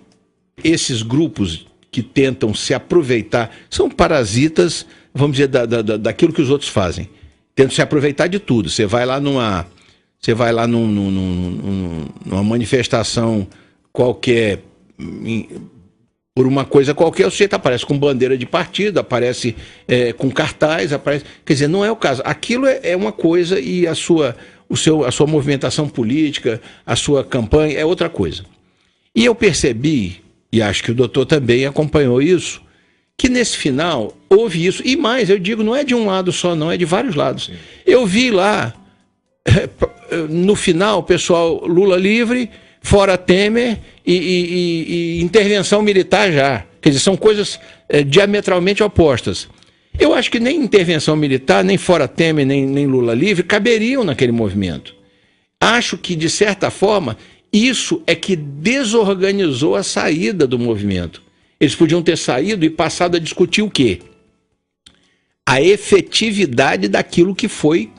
esses grupos que tentam se aproveitar são parasitas, vamos dizer, daquilo que os outros fazem. Tentam se aproveitar de tudo. Você vai lá numa manifestação qualquer, por uma coisa qualquer, o sujeito aparece com bandeira de partido, aparece com cartaz, aparece... Quer dizer, não é o caso. Aquilo é uma coisa e a sua movimentação política, a sua campanha é outra coisa. E eu percebi, e acho que o doutor também acompanhou isso, que nesse final houve isso. E mais, eu digo, não é de um lado só não, é de vários lados. Sim. Eu vi lá, no final, o pessoal Lula livre, fora Temer e intervenção militar já. Quer dizer, são coisas diametralmente opostas. Eu acho que nem intervenção militar, nem fora Temer, nem Lula livre caberiam naquele movimento. Acho que, de certa forma, isso é que desorganizou a saída do movimento. Eles podiam ter saído e passado a discutir o quê? A efetividade daquilo que foi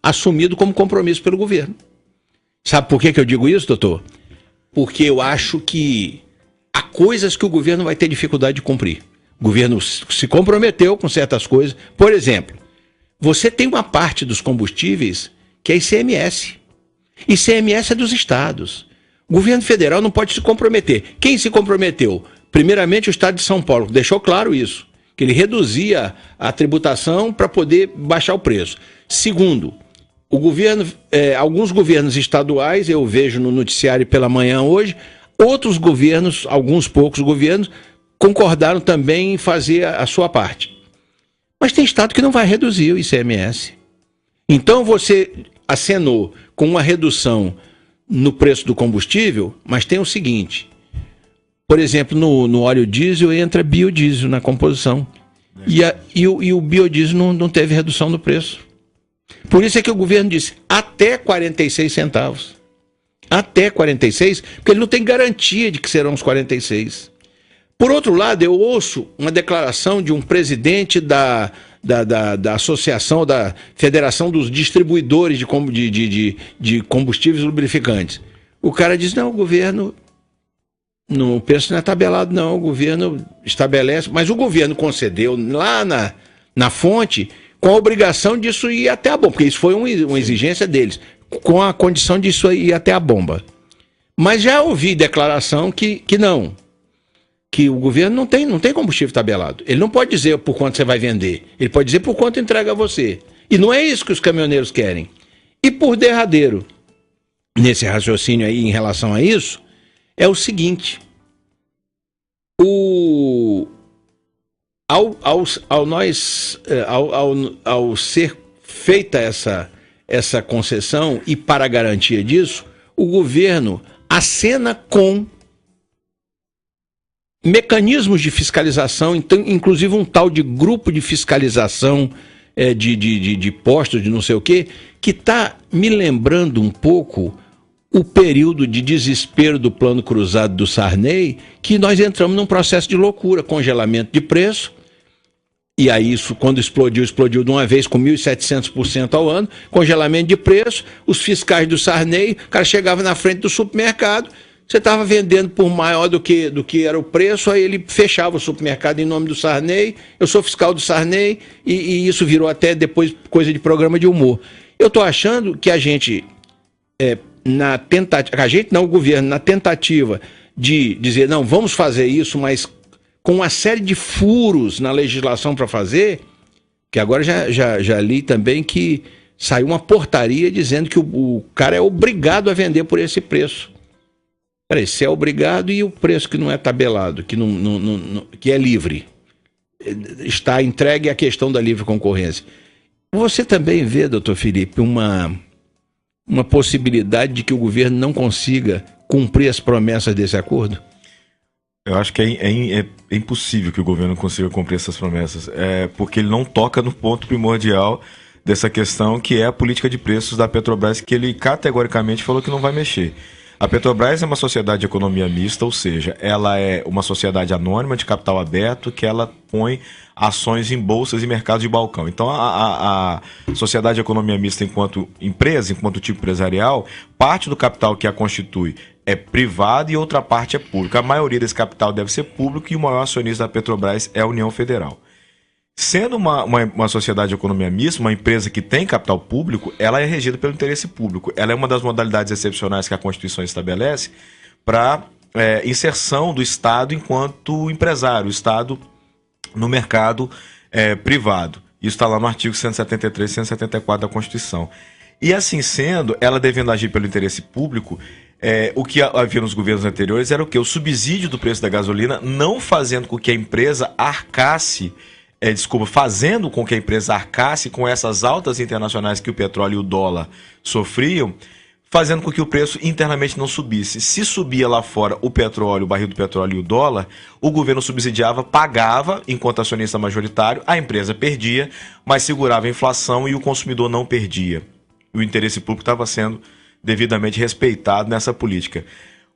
assumido como compromisso pelo governo. Sabe por que eu digo isso, doutor? Porque eu acho que há coisas que o governo vai ter dificuldade de cumprir. O governo se comprometeu com certas coisas. Por exemplo, você tem uma parte dos combustíveis que é ICMS. ICMS é dos estados. O governo federal não pode se comprometer. Quem se comprometeu? Primeiramente, o estado de São Paulo, deixou claro isso, que ele reduzia a tributação para poder baixar o preço. Segundo, o governo, alguns governos estaduais, eu vejo no noticiário pela manhã hoje, outros governos, alguns poucos governos, concordaram também em fazer a sua parte. Mas tem estado que não vai reduzir o ICMS. Então você acenou com uma redução no preço do combustível, mas tem o seguinte, por exemplo, no óleo diesel entra biodiesel na composição. E o biodiesel não teve redução no preço. Por isso é que o governo disse até 46 centavos. Até 46, porque ele não tem garantia de que serão os 46. Por outro lado, eu ouço uma declaração de um presidente da Associação, da Federação dos Distribuidores de Combustíveis Lubrificantes. O cara diz, não, o governo... O preço não é tabelado, não. O governo estabelece, mas o governo concedeu lá na fonte com a obrigação disso ir até a bomba, porque isso foi uma exigência deles, com a condição disso ir até a bomba. Mas já ouvi declaração que não, que o governo não tem combustível tabelado. Ele não pode dizer por quanto você vai vender, ele pode dizer por quanto entrega a você. E não é isso que os caminhoneiros querem. E por derradeiro, nesse raciocínio aí em relação a isso, é o seguinte, ao ser feita essa concessão e para a garantia disso, o governo acena com mecanismos de fiscalização, então, inclusive um tal de grupo de fiscalização de postos de não sei o quê, que está me lembrando um pouco o período de desespero do plano cruzado do Sarney, que nós entramos num processo de loucura, congelamento de preço, e aí isso, quando explodiu de uma vez com 1.700% ao ano, congelamento de preço, os fiscais do Sarney, o cara chegava na frente do supermercado, você estava vendendo por maior do que era o preço, aí ele fechava o supermercado em nome do Sarney, eu sou fiscal do Sarney, e isso virou até depois coisa de programa de humor. Eu estou achando que a gente, o governo, na tentativa de dizer, não, vamos fazer isso, mas com uma série de furos na legislação para fazer, que agora já li também que saiu uma portaria dizendo que o cara é obrigado a vender por esse preço. Peraí, se é obrigado e o preço que não é tabelado, que é livre, está entregue à questão da livre concorrência. Você também vê, doutor Felipe, uma possibilidade de que o governo não consiga cumprir as promessas desse acordo? Eu acho que é impossível que o governo consiga cumprir essas promessas, porque ele não toca no ponto primordial dessa questão, que é a política de preços da Petrobras, que ele categoricamente falou que não vai mexer. A Petrobras é uma sociedade de economia mista, ou seja, ela é uma sociedade anônima de capital aberto que ela põe ações em bolsas e mercados de balcão. Então, a sociedade de economia mista, enquanto empresa, enquanto tipo empresarial, parte do capital que a constitui é privado e outra parte é pública. A maioria desse capital deve ser público e o maior acionista da Petrobras é a União Federal. Sendo uma sociedade de economia mista, uma empresa que tem capital público, ela é regida pelo interesse público. Ela é uma das modalidades excepcionais que a Constituição estabelece para inserção do Estado enquanto empresário, o Estado no mercado privado. Isso está lá no artigo 173 e 174 da Constituição. E assim sendo, ela devendo agir pelo interesse público, o que havia nos governos anteriores era o quê? O subsídio do preço da gasolina, não fazendo com que a empresa arcasse, fazendo com que a empresa arcasse com essas altas internacionais que o petróleo e o dólar sofriam, fazendo com que o preço internamente não subisse. Se subia lá fora o petróleo, o barril do petróleo e o dólar, o governo subsidiava, pagava enquanto acionista majoritário, a empresa perdia, mas segurava a inflação e o consumidor não perdia. O interesse público estava sendo devidamente respeitado nessa política.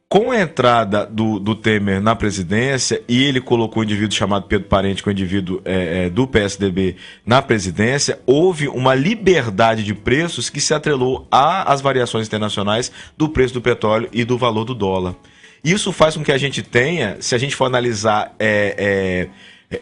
Com a entrada do Temer na presidência, e ele colocou um indivíduo chamado Pedro Parente, que é um indivíduo do PSDB, na presidência, houve uma liberdade de preços que se atrelou às variações internacionais do preço do petróleo e do valor do dólar. Isso faz com que a gente tenha, se a gente for analisar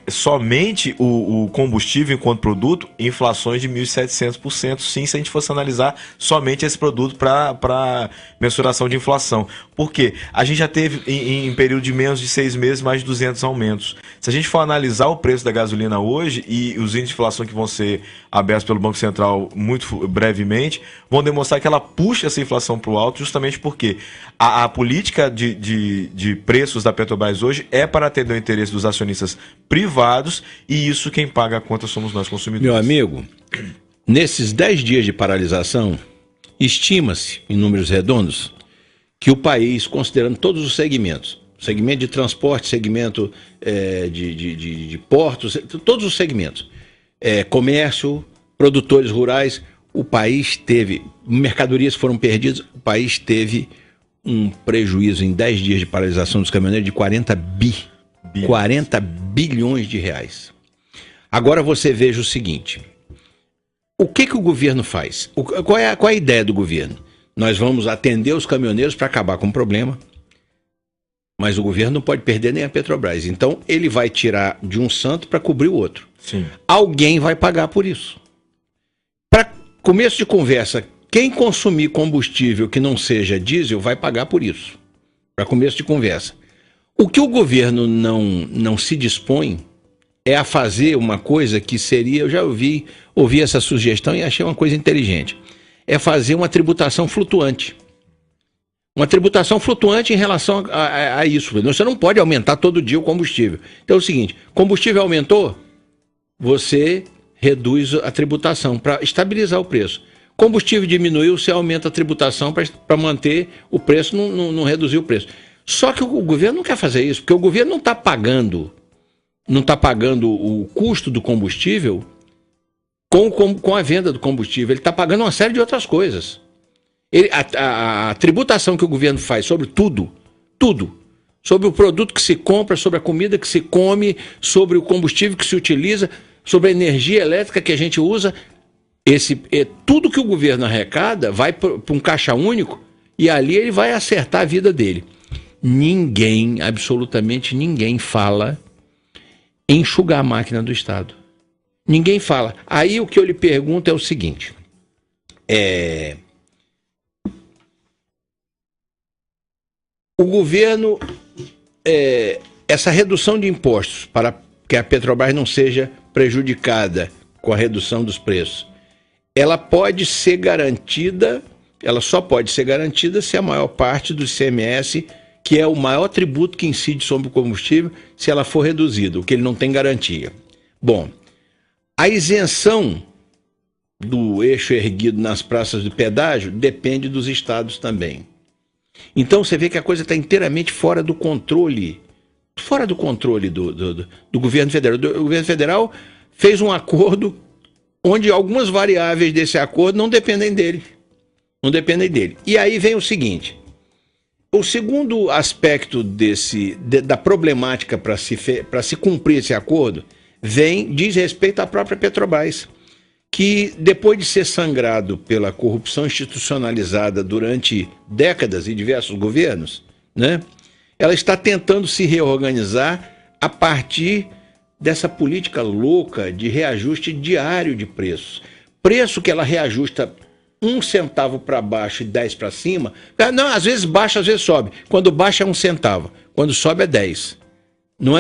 somente o combustível enquanto produto, inflações de 1.700%, sim, se a gente fosse analisar somente esse produto para mensuração de inflação. Por quê? A gente já teve, em período de menos de 6 meses, mais de 200 aumentos. Se a gente for analisar o preço da gasolina hoje e os índices de inflação que vão ser abertos pelo Banco Central muito brevemente, vão demonstrar que ela puxa essa inflação para o alto, justamente porque a política de preços da Petrobras hoje é para atender o interesse dos acionistas privados, e isso quem paga a conta somos nós, consumidores. Meu amigo, nesses 10 dias de paralisação, estima-se, em números redondos, que o país, considerando todos os segmentos, segmento de transporte, segmento de portos, todos os segmentos, comércio, produtores rurais, o país teve, mercadorias foram perdidas, o país teve um prejuízo em 10 dias de paralisação dos caminhoneiros de 40 bilhões de reais. Agora você veja o seguinte, o que o governo faz? Qual é a ideia do governo? Nós vamos atender os caminhoneiros para acabar com o problema, mas o governo não pode perder nem a Petrobras. Então ele vai tirar de um santo para cobrir o outro. Sim. Alguém vai pagar por isso. Para começo de conversa, quem consumir combustível que não seja diesel vai pagar por isso. Para começo de conversa. O que o governo não se dispõe é a fazer uma coisa que seria, eu já ouvi essa sugestão e achei uma coisa inteligente, é fazer uma tributação flutuante. Uma tributação flutuante em relação a isso. Você não pode aumentar todo dia o combustível. Então é o seguinte, combustível aumentou, você reduz a tributação para estabilizar o preço. Combustível diminuiu, você aumenta a tributação para manter o preço, não reduzir o preço. Só que o governo não quer fazer isso, porque o governo não está pagando o custo do combustível com a venda do combustível, ele está pagando uma série de outras coisas. A tributação que o governo faz sobre tudo, sobre o produto que se compra, sobre a comida que se come, sobre o combustível que se utiliza, sobre a energia elétrica que a gente usa, tudo que o governo arrecada vai para um caixa único e ali ele vai acertar a vida dele. Ninguém, absolutamente ninguém fala em enxugar a máquina do Estado. Ninguém fala. Aí o que eu lhe pergunto é o seguinte, o governo, essa redução de impostos para que a Petrobras não seja prejudicada com a redução dos preços, ela pode ser garantida, ela só pode ser garantida se a maior parte do ICMS, que é o maior tributo que incide sobre o combustível, se ela for reduzida, o que ele não tem garantia. Bom, a isenção do eixo erguido nas praças de pedágio depende dos estados também. Então você vê que a coisa está inteiramente fora do controle do governo federal. O governo federal fez um acordo onde algumas variáveis desse acordo não dependem dele. E aí vem o seguinte, o segundo aspecto da problemática para se cumprir esse acordo diz respeito à própria Petrobras, que depois de ser sangrado pela corrupção institucionalizada durante décadas e diversos governos, né, ela está tentando se reorganizar a partir dessa política louca de reajuste diário de preços. Preço que ela reajusta 1 centavo para baixo e 10 para cima. Não, às vezes baixa, às vezes sobe. Quando baixa é 1 centavo, quando sobe é 10. Não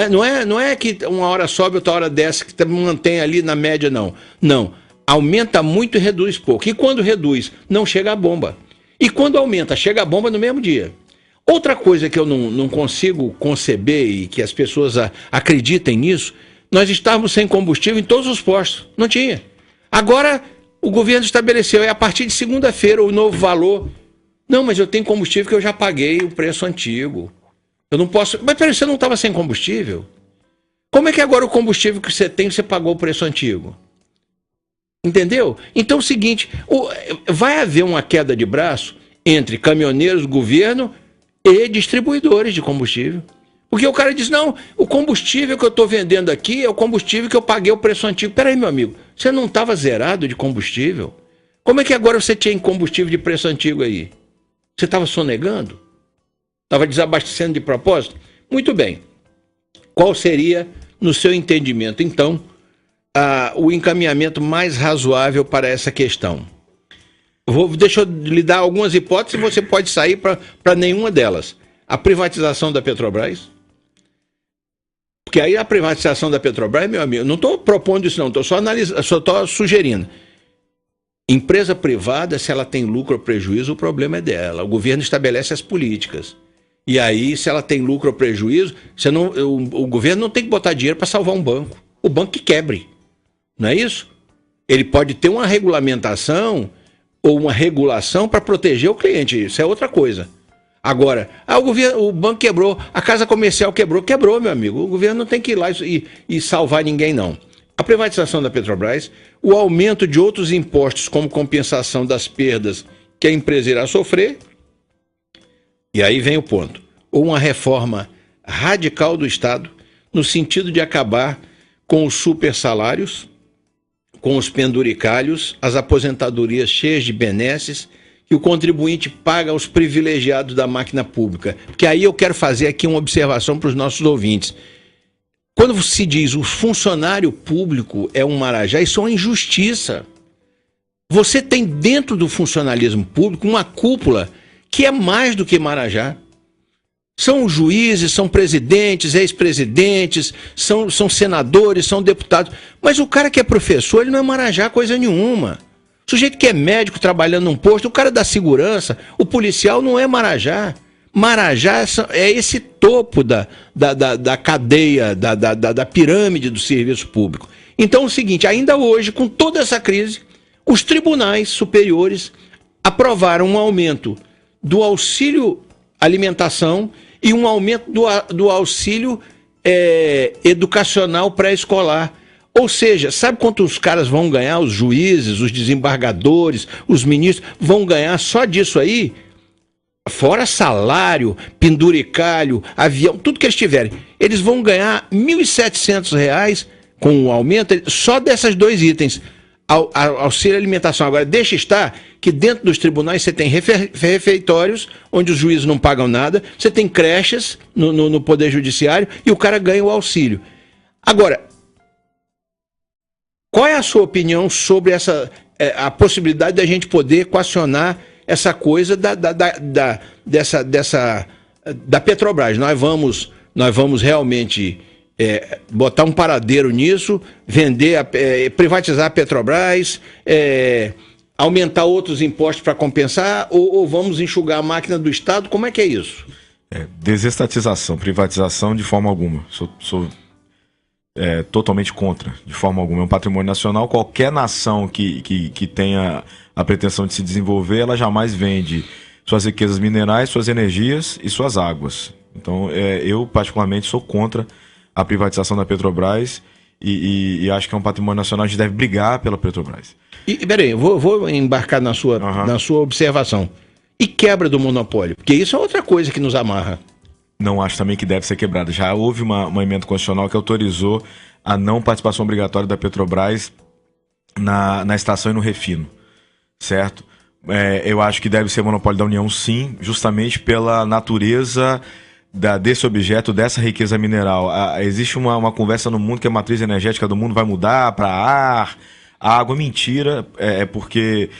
é que uma hora sobe, outra hora desce, que mantém ali na média, não. Não. Aumenta muito e reduz pouco. E quando reduz, não chega a bomba. E quando aumenta, chega a bomba no mesmo dia. Outra coisa que eu não consigo conceber e que as pessoas acreditem nisso, nós estávamos sem combustível em todos os postos. Não tinha. Agora, o governo estabeleceu, a partir de segunda-feira, o novo valor. Não, mas eu tenho combustível que eu já paguei o preço antigo. Eu não posso... Mas peraí, você não estava sem combustível? Como é que agora o combustível que você tem, você pagou o preço antigo? Entendeu? Então é o seguinte, vai haver uma queda de braço entre caminhoneiros, governo e distribuidores de combustível. Porque o cara diz, não, o combustível que eu estou vendendo aqui é o combustível que eu paguei o preço antigo. Peraí, meu amigo, você não estava zerado de combustível? Como é que agora você tinha combustível de preço antigo aí? Você estava sonegando? Estava desabastecendo de propósito? Muito bem. Qual seria, no seu entendimento, então, o encaminhamento mais razoável para essa questão? Deixa eu lhe dar algumas hipóteses e você pode sair para nenhuma delas. A privatização da Petrobras. Porque aí a privatização da Petrobras, meu amigo, não estou propondo isso não, estou só analisando, só estou sugerindo. Empresa privada, se ela tem lucro ou prejuízo, o problema é dela. O governo estabelece as políticas. E aí, se ela tem lucro ou prejuízo, o governo não tem que botar dinheiro para salvar um banco. O banco que quebre. Não é isso? Ele pode ter uma regulamentação ou uma regulação para proteger o cliente. Isso é outra coisa. Agora, o banco quebrou, a casa comercial quebrou, meu amigo. O governo não tem que ir lá e salvar ninguém, não. A privatização da Petrobras, o aumento de outros impostos como compensação das perdas que a empresa irá sofrer. E aí vem o ponto. Ou uma reforma radical do Estado, no sentido de acabar com os super salários, com os penduricalhos, as aposentadorias cheias de benesses, que o contribuinte paga aos privilegiados da máquina pública. Porque aí eu quero fazer aqui uma observação para os nossos ouvintes. Quando se diz o funcionário público é um marajá, isso é uma injustiça. Você tem dentro do funcionalismo público uma cúpula que é mais do que marajá. São juízes, são presidentes, ex-presidentes, são senadores, são deputados. Mas o cara que é professor, ele não é marajá coisa nenhuma. O sujeito que é médico trabalhando num posto, o cara da segurança, o policial não é marajá. Marajá é esse topo da cadeia, da pirâmide do serviço público. Então é o seguinte, ainda hoje, com toda essa crise, os tribunais superiores aprovaram um aumento do auxílio alimentação e um aumento do auxílio educacional pré-escolar. Ou seja, sabe quanto os caras vão ganhar, os juízes, os desembargadores, os ministros, vão ganhar só disso aí? Fora salário, penduricalho, avião, tudo que eles tiverem. Eles vão ganhar R$ 1.700 com o aumento só desses 2 itens. Auxílio alimentação. Agora, deixa estar que dentro dos tribunais você tem refeitórios, onde os juízes não pagam nada, você tem creches no Poder Judiciário e o cara ganha o auxílio. Agora, qual é a sua opinião sobre a possibilidade da gente poder equacionar essa coisa da Petrobras? Nós vamos realmente botar um paradeiro nisso, vender, privatizar a Petrobras, aumentar outros impostos para compensar, ou vamos enxugar a máquina do Estado? Como é que é isso? Desestatização, privatização de forma alguma. Sou totalmente contra, de forma alguma. É um patrimônio nacional. Qualquer nação que tenha a pretensão de se desenvolver, ela jamais vende suas riquezas minerais, suas energias e suas águas. Então, eu particularmente sou contra a privatização da Petrobras e acho que é um patrimônio nacional. A gente deve brigar pela Petrobras. Peraí, vou embarcar na sua observação. E quebra do monopólio? Porque isso é outra coisa que nos amarra. Não acho também que deve ser quebrada. Já houve uma emenda constitucional que autorizou a não participação obrigatória da Petrobras na extração e no refino, certo? Eu acho que deve ser monopólio da União, sim, justamente pela natureza desse objeto, dessa riqueza mineral. Existe uma conversa no mundo que a matriz energética do mundo vai mudar para ar, água. Mentira, porque,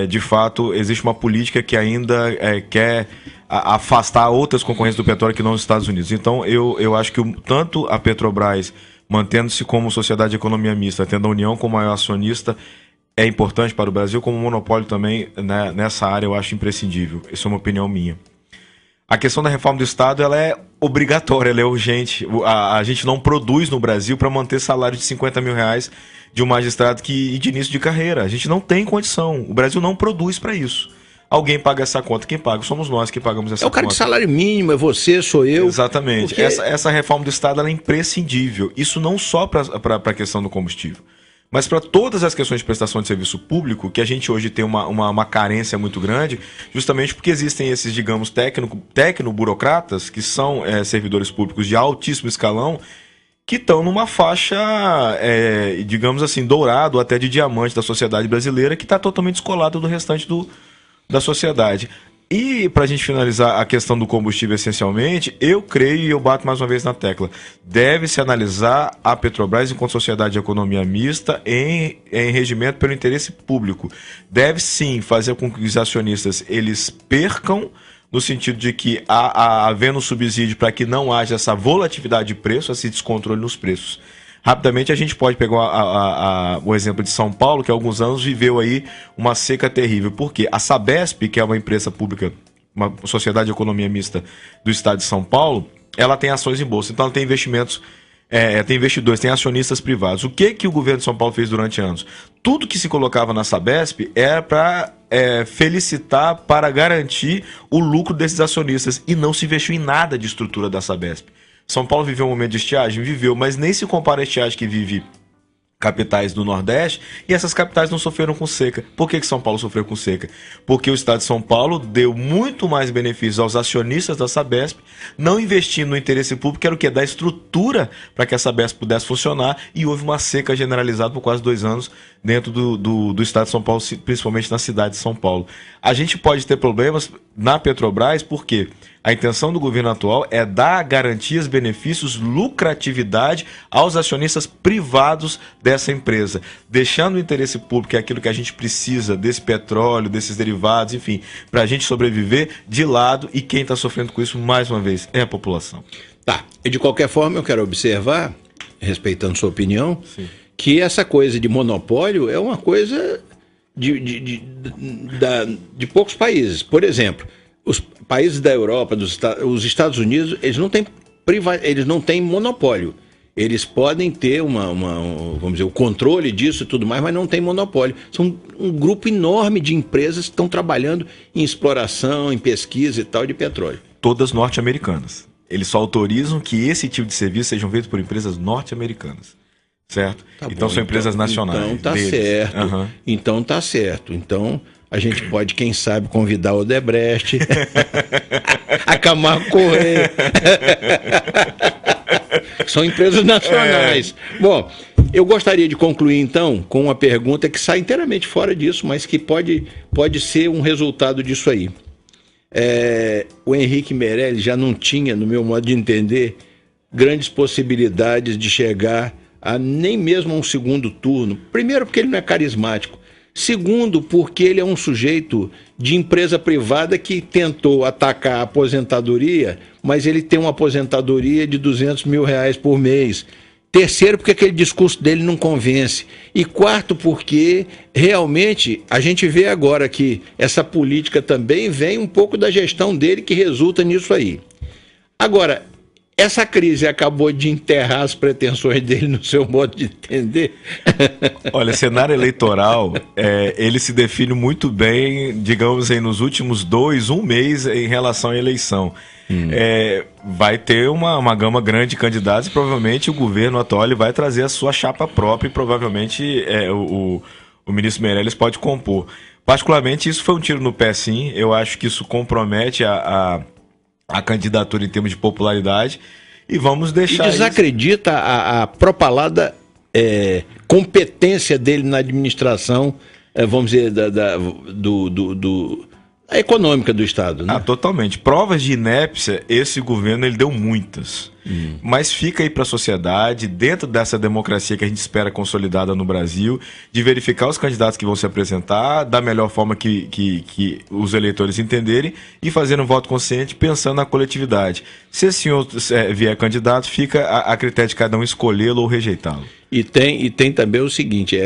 de fato, existe uma política que ainda quer afastar outras concorrentes do petróleo que não os Estados Unidos. Então, eu acho que tanto a Petrobras, mantendo-se como sociedade de economia mista, tendo a União como maior acionista, é importante para o Brasil, como monopólio também, né, nessa área eu acho imprescindível. Essa é uma opinião minha. A questão da reforma do Estado, ela é obrigatória, ela é urgente. A gente não produz no Brasil para manter salário de R$50 mil de um magistrado de início de carreira. A gente não tem condição. O Brasil não produz para isso. Alguém paga essa conta. Quem paga? Somos nós que pagamos essa conta. É o cara de salário mínimo, é você, sou eu. Exatamente. Porque essa reforma do Estado ela é imprescindível. Isso não só para a questão do combustível, mas para todas as questões de prestação de serviço público, que a gente hoje tem uma carência muito grande, justamente porque existem esses, digamos, tecnoburocratas, que são servidores públicos de altíssimo escalão, que estão numa faixa, digamos assim, dourado, até de diamante da sociedade brasileira, que está totalmente descolada do restante da sociedade. E, para a gente finalizar a questão do combustível essencialmente, eu creio e eu bato mais uma vez na tecla, deve-se analisar a Petrobras enquanto sociedade de economia mista em regimento pelo interesse público. Deve sim fazer com que os acionistas eles percam, no sentido de que havendo subsídio para que não haja essa volatilidade de preço, esse descontrole nos preços. Rapidamente a gente pode pegar o exemplo de São Paulo, que há alguns anos viveu aí uma seca terrível. Por quê? A Sabesp, que é uma empresa pública, uma sociedade de economia mista do estado de São Paulo, ela tem ações em bolsa, então ela tem investimentos, tem investidores, tem acionistas privados. O que o governo de São Paulo fez durante anos? Tudo que se colocava na Sabesp era para felicitar, para garantir o lucro desses acionistas, e não se investiu em nada de estrutura da Sabesp. São Paulo viveu um momento de estiagem? Viveu, mas nem se compara a estiagem que vive capitais do Nordeste, e essas capitais não sofreram com seca. Por que São Paulo sofreu com seca? Porque o estado de São Paulo deu muito mais benefícios aos acionistas da Sabesp, não investindo no interesse público, que era o quê? Da estrutura para que a Sabesp pudesse funcionar, e houve uma seca generalizada por quase 2 anos dentro do estado de São Paulo, principalmente na cidade de São Paulo. A gente pode ter problemas na Petrobras, porque a intenção do governo atual é dar garantias, benefícios, lucratividade aos acionistas privados dessa empresa, deixando o interesse público, que é aquilo que a gente precisa desse petróleo, desses derivados, enfim, para a gente sobreviver, de lado, e quem está sofrendo com isso, mais uma vez, é a população. Tá, e de qualquer forma eu quero observar, respeitando sua opinião, sim, que essa coisa de monopólio é uma coisa de poucos países. Por exemplo, os países da Europa, os Estados Unidos, eles não têm monopólio. Eles podem ter vamos dizer, o controle disso e tudo mais, mas não tem monopólio. São um grupo enorme de empresas que estão trabalhando em exploração, em pesquisa e tal de petróleo. Todas norte-americanas. Eles só autorizam que esse tipo de serviço sejam feitos por empresas norte-americanas. certo? Tá então bom, são empresas nacionais. Então tá deles. certo. Uhum. Então tá certo. Então a gente pode, quem sabe, convidar o Odebrecht, a Camargo Correia. São empresas nacionais. Bom, eu gostaria de concluir então com uma pergunta que sai inteiramente fora disso, mas que pode ser um resultado disso aí. O Henrique Meirelles já não tinha, no meu modo de entender, grandes possibilidades de chegar a nem mesmo a um segundo turno. Primeiro, porque ele não é carismático. Segundo, porque ele é um sujeito de empresa privada que tentou atacar a aposentadoria, mas ele tem uma aposentadoria de R$200 mil por mês. Terceiro, porque aquele discurso dele não convence. E quarto, porque realmente a gente vê agora que essa política também vem um pouco da gestão dele que resulta nisso aí. Agora, essa crise acabou de enterrar as pretensões dele no seu modo de entender? Olha, cenário eleitoral, ele se define muito bem, digamos aí, nos últimos um mês em relação à eleição. Vai ter uma gama grande de candidatos e provavelmente o governo atual ele vai trazer a sua chapa própria e provavelmente o ministro Meirelles pode compor. Particularmente, isso foi um tiro no pé, sim. Eu acho que isso compromete a candidatura em termos de popularidade e vamos deixar. E desacredita a propalada competência dele na administração, vamos dizer, da econômica do Estado, né? Totalmente. Provas de inépcia, esse governo ele deu muitas. Mas fica aí para a sociedade, dentro dessa democracia que a gente espera consolidada no Brasil, de verificar os candidatos que vão se apresentar da melhor forma que os eleitores entenderem e fazer um voto consciente pensando na coletividade. Se esse senhor vier candidato, fica a critério de cada um escolhê-lo ou rejeitá-lo. E tem também o seguinte,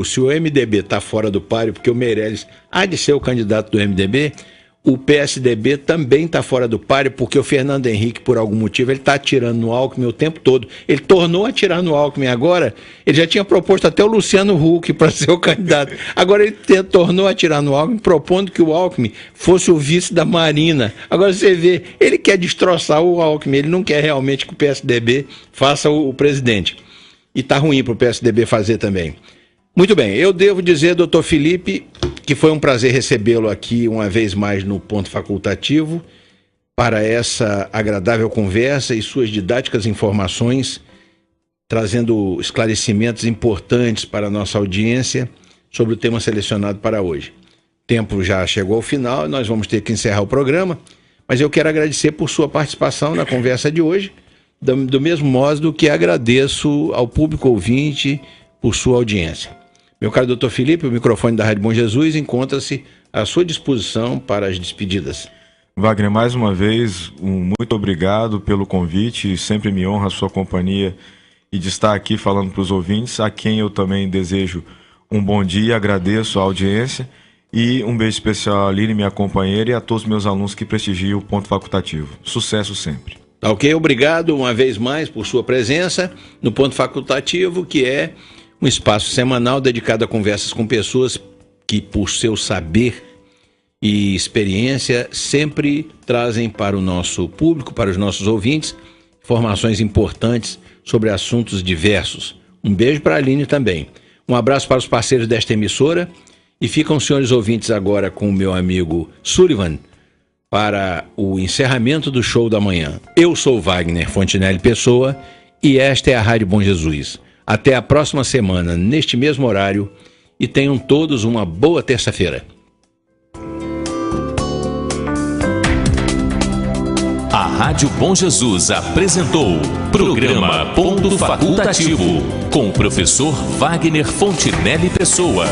se o MDB está fora do páreo, porque o Meirelles há de ser o candidato do MDB, o PSDB também está fora do páreo, porque o Fernando Henrique, por algum motivo, ele está atirando no Alckmin o tempo todo. Ele tornou a atirar no Alckmin agora, ele já tinha proposto até o Luciano Huck para ser o candidato. Agora ele tornou a atirar no Alckmin, propondo que o Alckmin fosse o vice da Marina. Agora você vê, ele quer destroçar o Alckmin, ele não quer realmente que o PSDB faça o presidente. E está ruim para o PSDB fazer também. Muito bem, eu devo dizer, doutor Felipe, que foi um prazer recebê-lo aqui uma vez mais no Ponto Facultativo para essa agradável conversa e suas didáticas informações, trazendo esclarecimentos importantes para a nossa audiência sobre o tema selecionado para hoje. O tempo já chegou ao final, nós vamos ter que encerrar o programa, mas eu quero agradecer por sua participação na conversa de hoje, do mesmo modo que agradeço ao público ouvinte por sua audiência. Meu caro doutor Felipe, o microfone da Rádio Bom Jesus encontra-se à sua disposição para as despedidas. Wagner, mais uma vez, muito obrigado pelo convite, sempre me honra a sua companhia e de estar aqui falando para os ouvintes, a quem eu também desejo um bom dia, agradeço a audiência e um beijo especial a Aline, minha companheira, e a todos os meus alunos que prestigiam o Ponto Facultativo. Sucesso sempre. Tá ok? Obrigado uma vez mais por sua presença no Ponto Facultativo, que é um espaço semanal dedicado a conversas com pessoas que, por seu saber e experiência, sempre trazem para o nosso público, para os nossos ouvintes, informações importantes sobre assuntos diversos. Um beijo para a Aline também. Um abraço para os parceiros desta emissora e ficam os senhores ouvintes agora com o meu amigo Sullivan para o encerramento do show da manhã. Eu sou Wagner Fontinelli Pessoa e esta é a Rádio Bom Jesus. Até a próxima semana, neste mesmo horário, e tenham todos uma boa terça-feira. A Rádio Bom Jesus apresentou Programa Ponto Facultativo, com o professor Wagner Fontinelli Pessoa.